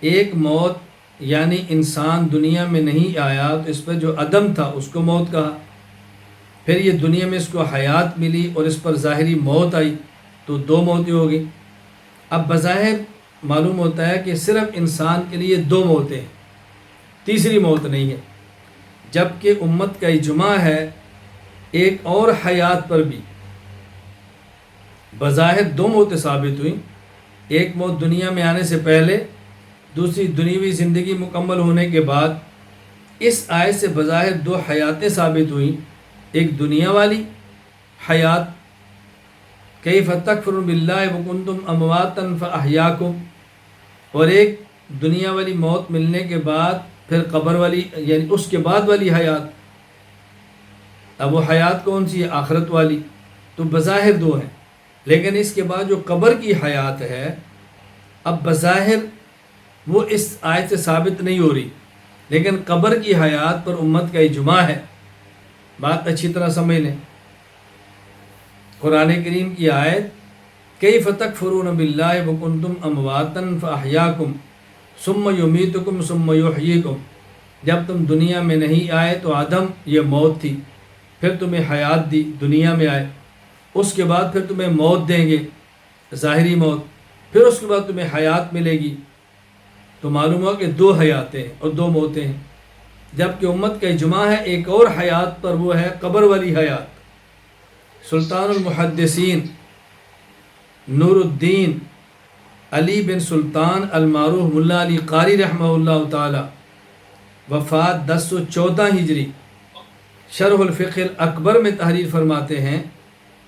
ایک موت یعنی انسان دنیا میں نہیں آیا تو اس پر جو عدم تھا اس کو موت کہا، پھر یہ دنیا میں اس کو حیات ملی اور اس پر ظاہری موت آئی تو دو موتیں ہو گئی۔ اب بظاہر معلوم ہوتا ہے کہ صرف انسان کے لیے دو موتیں ہیں، تیسری موت نہیں ہے، جبکہ امت کا اجماع ہے ایک اور حیات پر بھی۔ بظاہر دو موتیں ثابت ہوئیں، ایک موت دنیا میں آنے سے پہلے، دوسری دنیوی زندگی مکمل ہونے کے بعد۔ اس آیت سے بظاہر دو حیاتیں ثابت ہوئیں، ایک دنیا والی حیات کیف تکفرون باللہ وکنتم امواتا فاحیاکم، اور ایک دنیا والی موت ملنے کے بعد پھر قبر والی یعنی اس کے بعد والی حیات۔ اب وہ حیات کون سی ہے؟ آخرت والی۔ تو بظاہر دو ہیں، لیکن اس کے بعد جو قبر کی حیات ہے اب بظاہر وہ اس آیت سے ثابت نہیں ہو رہی، لیکن قبر کی حیات پر امت کا اجماع ہے۔ بات اچھی طرح سمجھ لیں، قرآن کریم کی آیت کیف تکفرون باللہ وکنتم امواتا فاحیاکم ثم یمیتکم ثم یحییکم، جب تم دنیا میں نہیں آئے تو عدم یہ موت تھی، پھر تمہیں حیات دی، دنیا میں آئے، اس کے بعد پھر تمہیں موت دیں گے، ظاہری موت، پھر اس کے بعد تمہیں حیات ملے گی۔ تو معلوم ہوا کہ دو حیاتیں اور دو موتیں ہیں، جبکہ امت کا اجماع ہے ایک اور حیات پر، وہ ہے قبر والی حیات۔ سلطان المحدثین نور الدین علی بن سلطان المعروف ملا علی قاری رحمہ اللہ تعالی، وفات 1014 ہجری، شرح الفقہ الاکبر میں تحریر فرماتے ہیں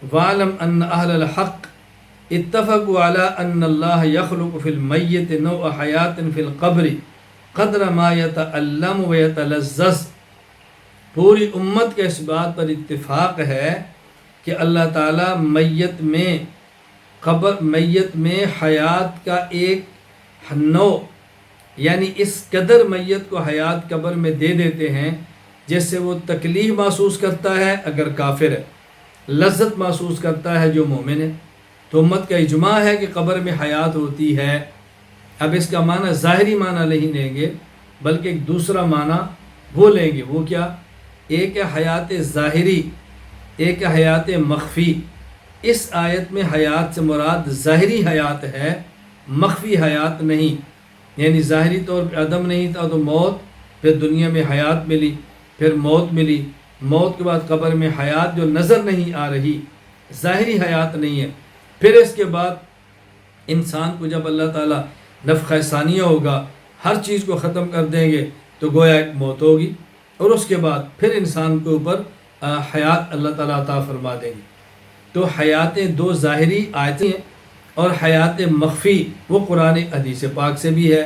وَعْلَمْ أَنَّ أَهْلَ الْحَقِّ اتفقوا على ان اللہ یخلق فی المیت نوع حیات فی القبر قدر ما یتألم و یتلذذ۔ پوری امت کے اس بات پر اتفاق ہے کہ اللہ تعالیٰ میت میں حیات کا ایک نوع یعنی اس قدر میت کو حیات قبر میں دے دیتے ہیں جس سے وہ تکلیف محسوس کرتا ہے اگر کافر ہے، لذت محسوس کرتا ہے جو مومن ہے۔ تو امت کا اجماع ہے کہ قبر میں حیات ہوتی ہے۔ اب اس کا معنی ظاہری معنی نہیں لیں گے بلکہ ایک دوسرا معنی وہ لیں گے، وہ کیا؟ ایک ہے حیات ظاہری، ایک ہے حیات مخفی۔ اس آیت میں حیات سے مراد ظاہری حیات ہے، مخفی حیات نہیں، یعنی ظاہری طور پہ عدم نہیں تھا تو موت، پھر دنیا میں حیات ملی، پھر موت ملی، موت کے بعد قبر میں حیات جو نظر نہیں آ رہی، ظاہری حیات نہیں ہے۔ پھر اس کے بعد انسان کو جب اللہ تعالیٰ نفخہ ثانیہ ہوگا، ہر چیز کو ختم کر دیں گے تو گویا ایک موت ہوگی، اور اس کے بعد پھر انسان کے اوپر حیات اللہ تعالیٰ عطا فرما دیں گے۔ تو حیات دو ظاہری آیتیں ہیں اور حیات مخفی وہ قرآن حدیث پاک سے بھی ہے،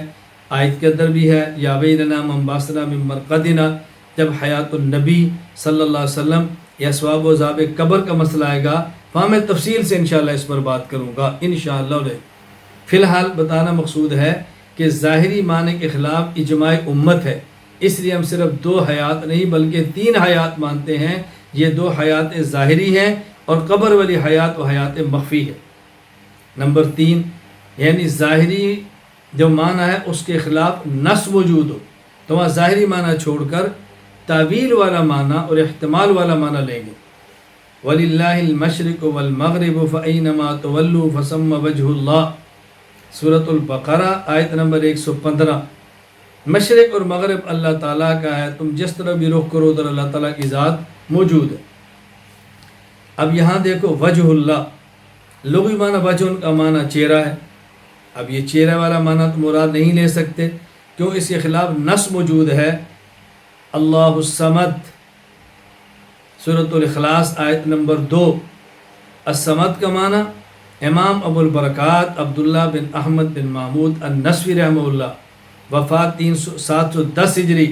آیت کے اندر بھی ہے، یا ویلنا من باسنا من مرقدنا، جب حیات النبی صلی اللہ علیہ وسلم یا ثواب و عذاب قبر کا مسئلہ آئے گا وہاں میں تفصیل سے انشاءاللہ اس پر بات کروں گا انشاءاللہ۔ فی الحال بتانا مقصود ہے کہ ظاہری معنی کے خلاف اجماع امت ہے، اس لیے ہم صرف دو حیات نہیں بلکہ تین حیات مانتے ہیں۔ یہ دو حیات ظاہری ہیں اور قبر والی حیات و حیات مخفی ہے۔ نمبر 3، یعنی ظاہری جو معنی ہے اس کے خلاف نص موجود ہو تو وہاں ظاہری معنی چھوڑ کر تعویل والا معنی اور احتمال والا معنی لیں گے۔ وَلِلَّهِ الْمَشْرِقُ وَالْمَغْرِبُ فَأَيْنَمَا تُوَلُّوا فَثَمَّ وَجْهُ اللَّهِ۔ سورۃ البقرہ آیت نمبر 115، مشرق اور مغرب اللہ تعالیٰ کا ہے، تم جس طرح بھی رخ کرو ادھر اللہ تعالیٰ کی ذات موجود ہے۔ اب یہاں دیکھو وجہ اللہ، لغوی معنی وجہ کا معنی چہرہ ہے۔ اب یہ چہرہ والا معنی تو مراد نہیں لے سکتے، کیوں؟ اس کے خلاف نص موجود ہے، اللہ الصمد، سورۃ الاخلاص آیت نمبر 2۔ الصمد کا معنی امام ابو البرکات عبداللہ بن احمد بن محمود النسوی رحمہ اللہ، وفات 710 ہجری،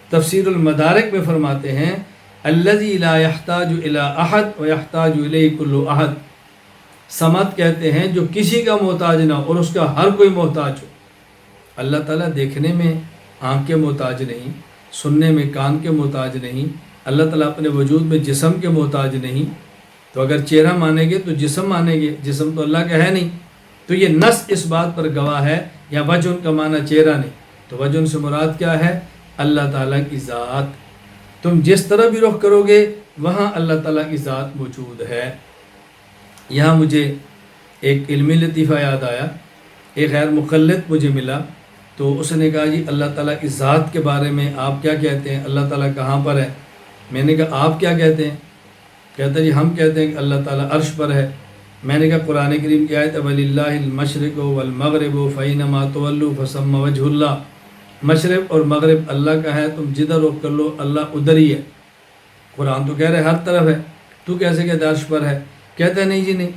تفسیر المدارک میں فرماتے ہیں الذی لا یحتاج الی احد ویحتاج الیہ کل احد۔ صمد کہتے ہیں جو کسی کا محتاج نہ ہو اور اس کا ہر کوئی محتاج ہو۔ اللہ تعالیٰ دیکھنے میں آنکھ کے محتاج نہیں، سننے میں کان کے محتاج نہیں، اللہ تعالیٰ اپنے وجود میں جسم کے محتاج نہیں۔ تو اگر چہرہ مانیں گے تو جسم مانیں گے، جسم تو اللہ کا ہے نہیں۔ تو یہ نص اس بات پر گواہ ہے، یا وجہ کا معنی چہرہ نہیں، تو وجہ سے مراد کیا ہے؟ اللہ تعالیٰ کی ذات۔ تم جس طرح بھی رخ کرو گے وہاں اللہ تعالیٰ کی ذات موجود ہے۔ یہاں مجھے ایک علمی لطیفہ یاد آیا، ایک غیر مقلد مجھے ملا، تو اس نے کہا جی اللہ تعالیٰ کی ذات کے بارے میں آپ کیا کہتے ہیں، اللہ تعالیٰ کہاں پر ہے؟ میں نے کہا آپ کیا کہتے ہیں؟ کہتا جی ہم کہتے ہیں کہ اللہ تعالیٰ عرش پر ہے۔ میں نے کہا قرآن کریم کی آیت وَلِلَّهِ الْمَشْرِقُ وَالْمَغْرِبُ فَأَيْنَمَا تُوَلُّوا فَثَمَّ وَجْهُ اللَّهِ، مشرق اور مغرب اللہ کا ہے، تم جدھر رخ کر لو اللہ ادھر ہی ہے۔ قرآن تو کہہ رہے ہر طرف ہے، تو کیسے کہتے عرش پر ہے؟ کہتا ہے نہیں جی نہیں،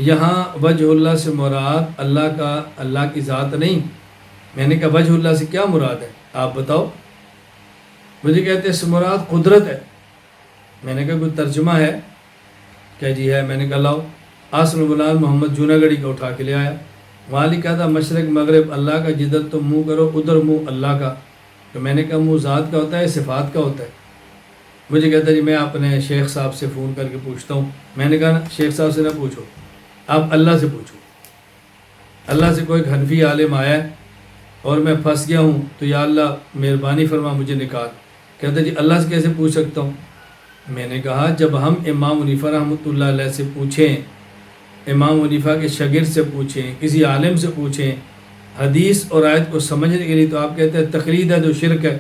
یہاں وجہ اللہ سے مراد اللہ کی ذات نہیں۔ میں نے کہا وجہ اللہ سے کیا مراد ہے آپ بتاؤ؟ مجھے کہتے ہیں اس سے مراد قدرت ہے۔ میں نے کہا کوئی ترجمہ ہے؟ کیا جی ہے۔ میں نے کہا لاؤ، آسم غلام محمد جوناگڑھی کا اٹھا کے لے آیا، وہاں لکھا تھا مشرق مغرب اللہ کا، جدھر تم منہ کرو ادھر منہ اللہ کا۔ تو میں نے کہا منہ ذات کا ہوتا ہے صفات کا ہوتا ہے؟ مجھے کہتا جی میں اپنے شیخ صاحب سے فون کر کے پوچھتا ہوں۔ میں نے کہا نا شیخ صاحب سے نہ پوچھو، آپ اللہ سے پوچھو۔ اللہ سے کوئی حنفی عالم آیا ہے اور میں پھنس گیا ہوں تو یا اللہ مہربانی فرما مجھے نکال۔ کہتا جی اللہ سے کیسے پوچھ سکتا ہوں؟ میں نے کہا جب ہم امام حنیفہ رحمۃ اللہ علیہ سے پوچھیں، امام حنیفہ کے شاگرد سے پوچھیں، کسی عالم سے پوچھیں حدیث اور آیت کو سمجھنے کے لیے، تو آپ کہتے ہیں تقلید ہے جو شرک ہے،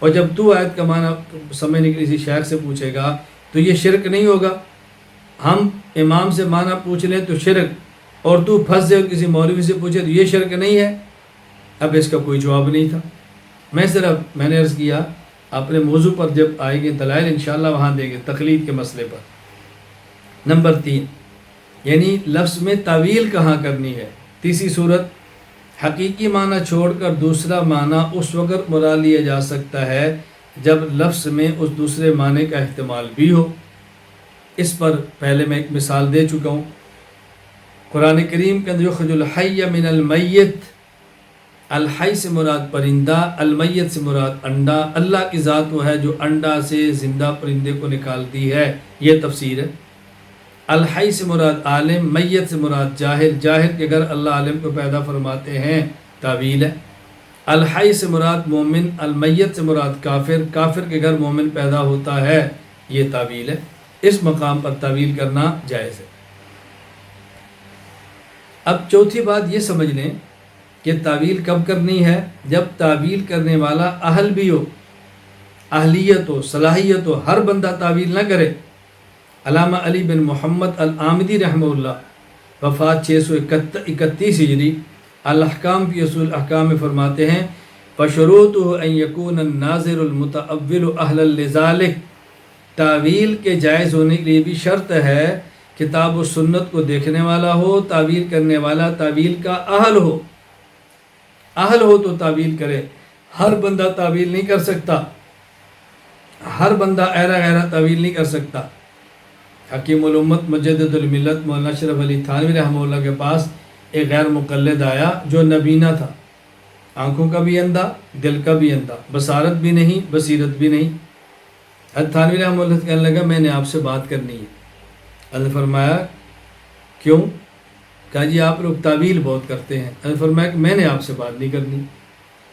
اور جب تو آیت کا معنی سمجھنے کے لیے کسی شیخ سے پوچھے گا تو یہ شرک نہیں ہوگا؟ ہم امام سے معنی پوچھ لیں تو شرک، اور تو پھنس جائے کسی مولوی سے پوچھے تو یہ شرک نہیں ہے؟ اب اس کا کوئی جواب نہیں تھا۔ میں نے عرض کیا اپنے موضوع پر جب آئے گے دلائل انشاءاللہ وہاں دیں گے تقلید کے مسئلے پر۔ نمبر 3، یعنی لفظ میں تعویل کہاں کرنی ہے۔ تیسری صورت، حقیقی معنی چھوڑ کر دوسرا معنی اس وقت مراد لیا جا سکتا ہے جب لفظ میں اس دوسرے معنی کا احتمال بھی ہو۔ اس پر پہلے میں ایک مثال دے چکا ہوں، قرآن کریم کے اندر یخرج الحی من المیت، الحی سے مراد پرندہ، المیت سے مراد انڈا۔ اللہ کی ذات وہ ہے جو انڈا سے زندہ پرندے کو نکالتی ہے، یہ تفسیر ہے۔ الحی سے مراد عالم، میت سے مراد جاہل، جاہل کے گھر اللہ عالم کو پیدا فرماتے ہیں، تعویل ہے۔ الحی سے مراد مومن، المیت سے مراد کافر، کافر کے گھر مومن پیدا ہوتا ہے، یہ تعویل ہے۔ اس مقام پر تعویل کرنا جائز ہے۔ اب چوتھی بات یہ سمجھ لیں کہ تعویل کب کرنی ہے؟ جب تعویل کرنے والا اہل بھی ہو، اہلیت ہو، صلاحیت ہو۔ ہر بندہ تعویل نہ کرے۔ علامہ علی بن محمد العامدی رحمہ اللہ، وفات 631 ہجری، الاحکام فی اصول احکام میں فرماتے ہیں فشروطہ ان یکون الناظر المتأول اہلا لذالک، تعویل کے جائز ہونے کے لیے بھی شرط ہے کتاب و سنت کو دیکھنے والا ہو، تعویل کرنے والا تعویل کا اہل ہو۔ اہل ہو تو تعویل کرے۔ ہر بندہ تعویل نہیں کر سکتا، ہر بندہ ایرا غیرہ تعویل نہیں کر سکتا۔ حکیم الامت مجدد الملت مولانا اشرف علی تھانوی رحمہ اللہ کے پاس ایک غیر مقلد آیا جو نبینا تھا، آنکھوں کا بھی اندھا، دل کا بھی اندھا، بصارت بھی نہیں، بصیرت بھی نہیں۔ حضرت تھانوی رحمہ اللہ کہنے لگا میں نے آپ سے بات کرنی ہے۔ حضرت فرمایا کیوں؟ کہا جی آپ لوگ تعویل بہت کرتے ہیں۔ حضرت فرمایا کہ میں نے آپ سے بات نہیں کرنی۔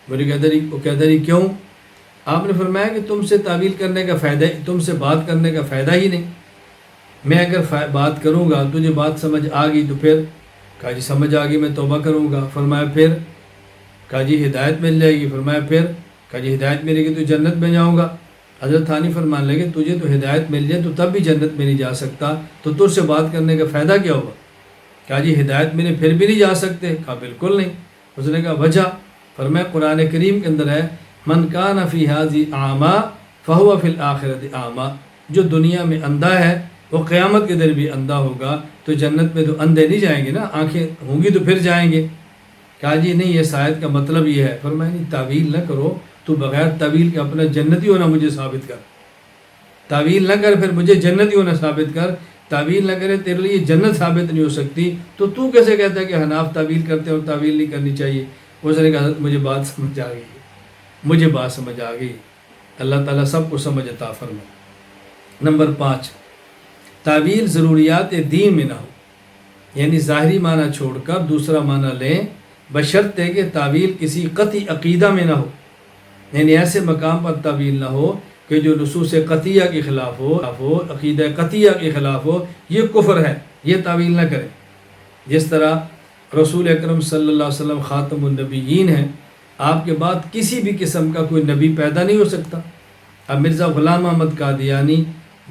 مجھے کہتا رہی کیوں؟ آپ نے فرمایا کہ تم سے تعویل کرنے کا فائدہ، تم سے بات کرنے کا فائدہ ہی نہیں۔ میں اگر بات کروں گا تجھے بات سمجھ آ گئی تو پھر کہا جی سمجھ آ گئی، میں توبہ کروں گا۔ فرمایا پھر؟ کہا جی ہدایت مل جائے گی۔ فرمایا پھر؟ کہا جی ہدایت ملے گی تو جنت میں جاؤں گا۔ حضرت ثانی فرمان لگے تجھے تو ہدایت مل جائے تو تب بھی جنت میں نہیں جا سکتا، تو تجھ سے بات کرنے کا فائدہ کیا ہوگا؟ کہا جی ہدایت ملے پھر بھی نہیں جا سکتے؟ کہا بالکل نہیں۔ اس نے کہا وجہ؟ فرمایا قرآن کریم کے اندر ہے من کان فی ھذہ اعمی فہو فی الآخرۃ اعمی، جو دنیا میں اندھا ہے وہ قیامت کے دن بھی اندھا ہوگا، تو جنت میں تو اندھے نہیں جائیں گے نا، آنکھیں ہوں گی تو پھر جائیں گے۔ کہا جی نہیں، یہ آیت کا مطلب یہ ہے۔ فرمایا نہیں، تعویل نہ کرو، تو بغیر تعویل کے اپنا جنتی ہونا مجھے ثابت کر۔ تعویل نہ کر پھر مجھے جنتی ہونا ثابت کر، تعویل نہ کرے تیرے لیے جنت ثابت نہیں ہو سکتی، تو کیسے کہتا ہے کہ حناف تعویل کرتے ہیں اور تعویل نہیں کرنی چاہیے؟ اس نے کہا مجھے بات سمجھ آ گئی، مجھے بات سمجھ آ گئی۔ اللہ تعالیٰ سب کو سمجھ عطا فرمائے۔ نمبر 5، تعویل ضروریات دین میں نہ ہو، یعنی ظاہری معنی چھوڑ کر دوسرا معنی لیں، بشرطے کہ تعویل کسی قطعی عقیدہ میں نہ ہو، یعنی ایسے مقام پر تعویل نہ ہو کہ جو نصوص قطعیہ کے خلاف ہو، عقیدہ قطعیہ کے خلاف ہو، یہ کفر ہے، یہ تعویل نہ کرے۔ جس طرح رسول اکرم صلی اللہ علیہ وسلم خاتم النبیین ہیں، آپ کے بعد کسی بھی قسم کا کوئی نبی پیدا نہیں ہو سکتا۔ اب مرزا غلام احمد قادیانی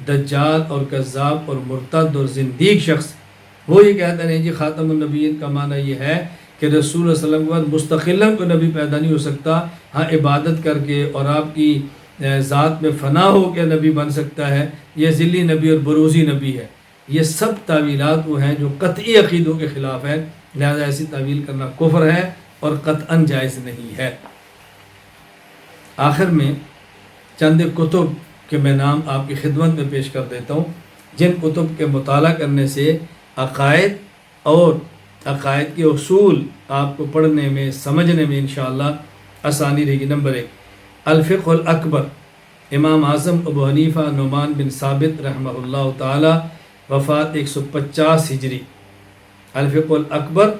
دجال اور کذاب اور مرتد اور زندیق شخص، وہ یہ کہتے ہیں جی خاتم النبیین کا معنی یہ ہے کہ رسول اللہ علیہ وسلم کے بعد مستقلاً کوئی نبی پیدا نہیں ہو سکتا، ہاں عبادت کر کے اور آپ کی ذات میں فنا ہو کے نبی بن سکتا ہے، یہ ذلی نبی اور بروزی نبی ہے۔ یہ سب تعویلات وہ ہیں جو قطعی عقیدوں کے خلاف ہے، لہذا ایسی تعویل کرنا کفر ہے اور قطعاً جائز نہیں ہے۔ آخر میں چند کتب کے میں نام آپ کی خدمت میں پیش کر دیتا ہوں، جن کتب کے مطالعہ کرنے سے عقائد اور عقائد کے اصول آپ کو پڑھنے میں سمجھنے میں انشاءاللہ آسانی رہے گی۔ نمبر 1، الفقہ الاکبر، امام اعظم ابو حنیفہ نعمان بن ثابت رحمہ اللہ تعالی، وفات 150 ہجری۔ الفقہ الاکبر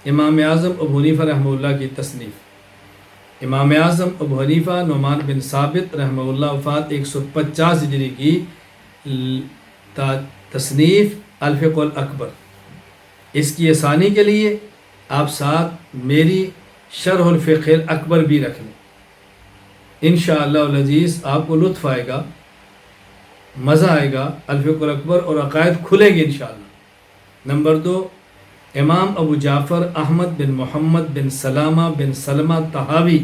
امام اعظم ابو حنیفہ رحمہ اللہ کی تصنیف۔ امام اعظم ابو حنیفہ نعمان بن ثابت رحمہ اللہ، وفات 150 ہجری کی تصنیف الفقہ الاکبر۔ اس کی آسانی کے لیے آپ ساتھ میری شرح الفقہ الاکبر بھی رکھ لیں، انشاءاللہ العزیز آپ کو لطف آئے گا، مزہ آئے گا، الفقہ الاکبر اور عقائد کھلیں گے انشاءاللہ۔ نمبر 2، امام ابو جعفر احمد بن محمد بن سلامہ بن سلمہ طحاوی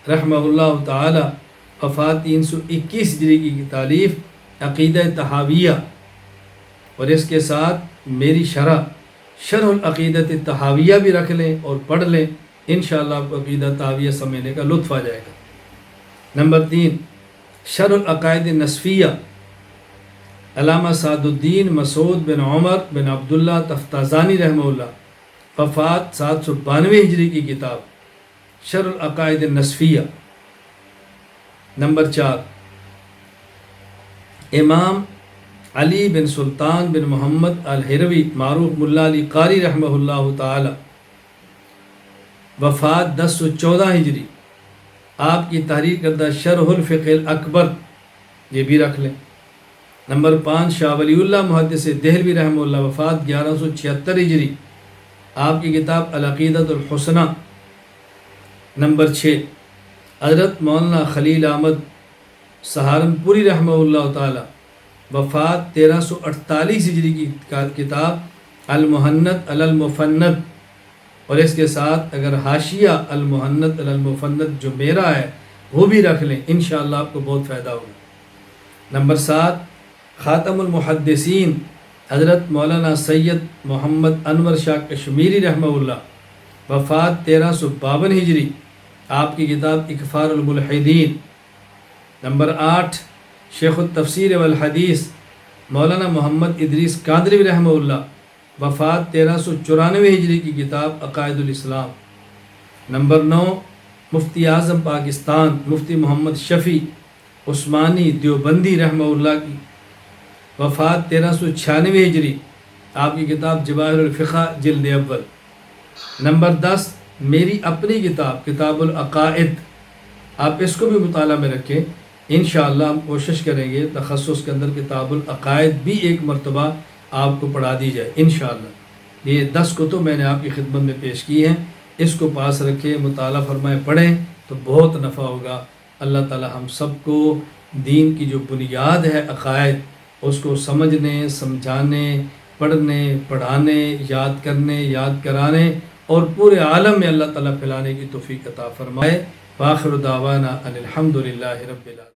رحمہ اللہ تعالی، وفات 321 ہجری کی تالیف عقیدہ طحاویہ، اور اس کے ساتھ میری شرح العقیدۃ طحاویہ بھی رکھ لیں اور پڑھ لیں، انشاءاللہ آپ کو عقیدہ طحاویہ سمجھنے کا لطف آ جائے گا۔ نمبر 3، شرح العقائد نصفیہ، علامہ سعد الدین مسعود بن عمر بن عبداللہ تفتازانی رحمہ اللہ، وفات 792 ہجری کی کتاب شرح العقائد نصفیہ۔ نمبر 4، امام علی بن سلطان بن محمد الہروی معروف ملا علی قاری رحمہ اللہ تعالی، وفات 1014 ہجری، آپ کی تحریر کردہ شرح الفقہ الاکبر یہ بھی رکھ لیں۔ نمبر 5، شاہ ولی اللہ محدث دہلوی رحمہ اللہ، وفات 1176 ہجری، آپ کی کتاب العقیدۃ الحسنہ۔ نمبر 6، حضرت مولانا خلیل احمد سہارنپوری رحمہ اللہ تعالی، وفات 1348 ہجری کی کتاب المحنت علی المفند، اور اس کے ساتھ اگر حاشیہ المحنت علی المفند جو میرا ہے وہ بھی رکھ لیں، انشاءاللہ آپ کو بہت فائدہ ہوگا۔ نمبر 7، خاتم المحدثین حضرت مولانا سید محمد انور شاہ کشمیری رحمہ اللہ، وفات 1352 ہجری، آپ کی کتاب اکفار الملحدین۔ نمبر 8، شیخ التفسیر والحدیث مولانا محمد ادریس قادری رحمہ اللہ، وفات 1394 ہجری کی کتاب عقائد الاسلام۔ نمبر 9، مفتی اعظم پاکستان مفتی محمد شفیع عثمانی دیوبندی رحمہ اللہ کی، وفات 1396 ہجری، آپ کی کتاب جواہر الفقہ جلد اول۔ نمبر 10، میری اپنی کتاب کتاب العقائد، آپ اس کو بھی مطالعہ میں رکھیں، انشاءاللہ ہم کوشش کریں گے تخصص کے اندر کتاب العقائد بھی ایک مرتبہ آپ کو پڑھا دی جائے انشاءاللہ۔ یہ 10 کتب میں نے آپ کی خدمت میں پیش کی ہیں، اس کو پاس رکھیں، مطالعہ فرمائیں، پڑھیں تو بہت نفع ہوگا۔ اللہ تعالی ہم سب کو دین کی جو بنیاد ہے عقائد، اس کو سمجھنے، سمجھانے، پڑھنے، پڑھانے، یاد کرنے، یاد کرانے اور پورے عالم میں اللہ تعالیٰ پھیلانے کی توفیق عطا فرمائے۔ وآخر دعوانا ان الحمد للہ رب العالمین۔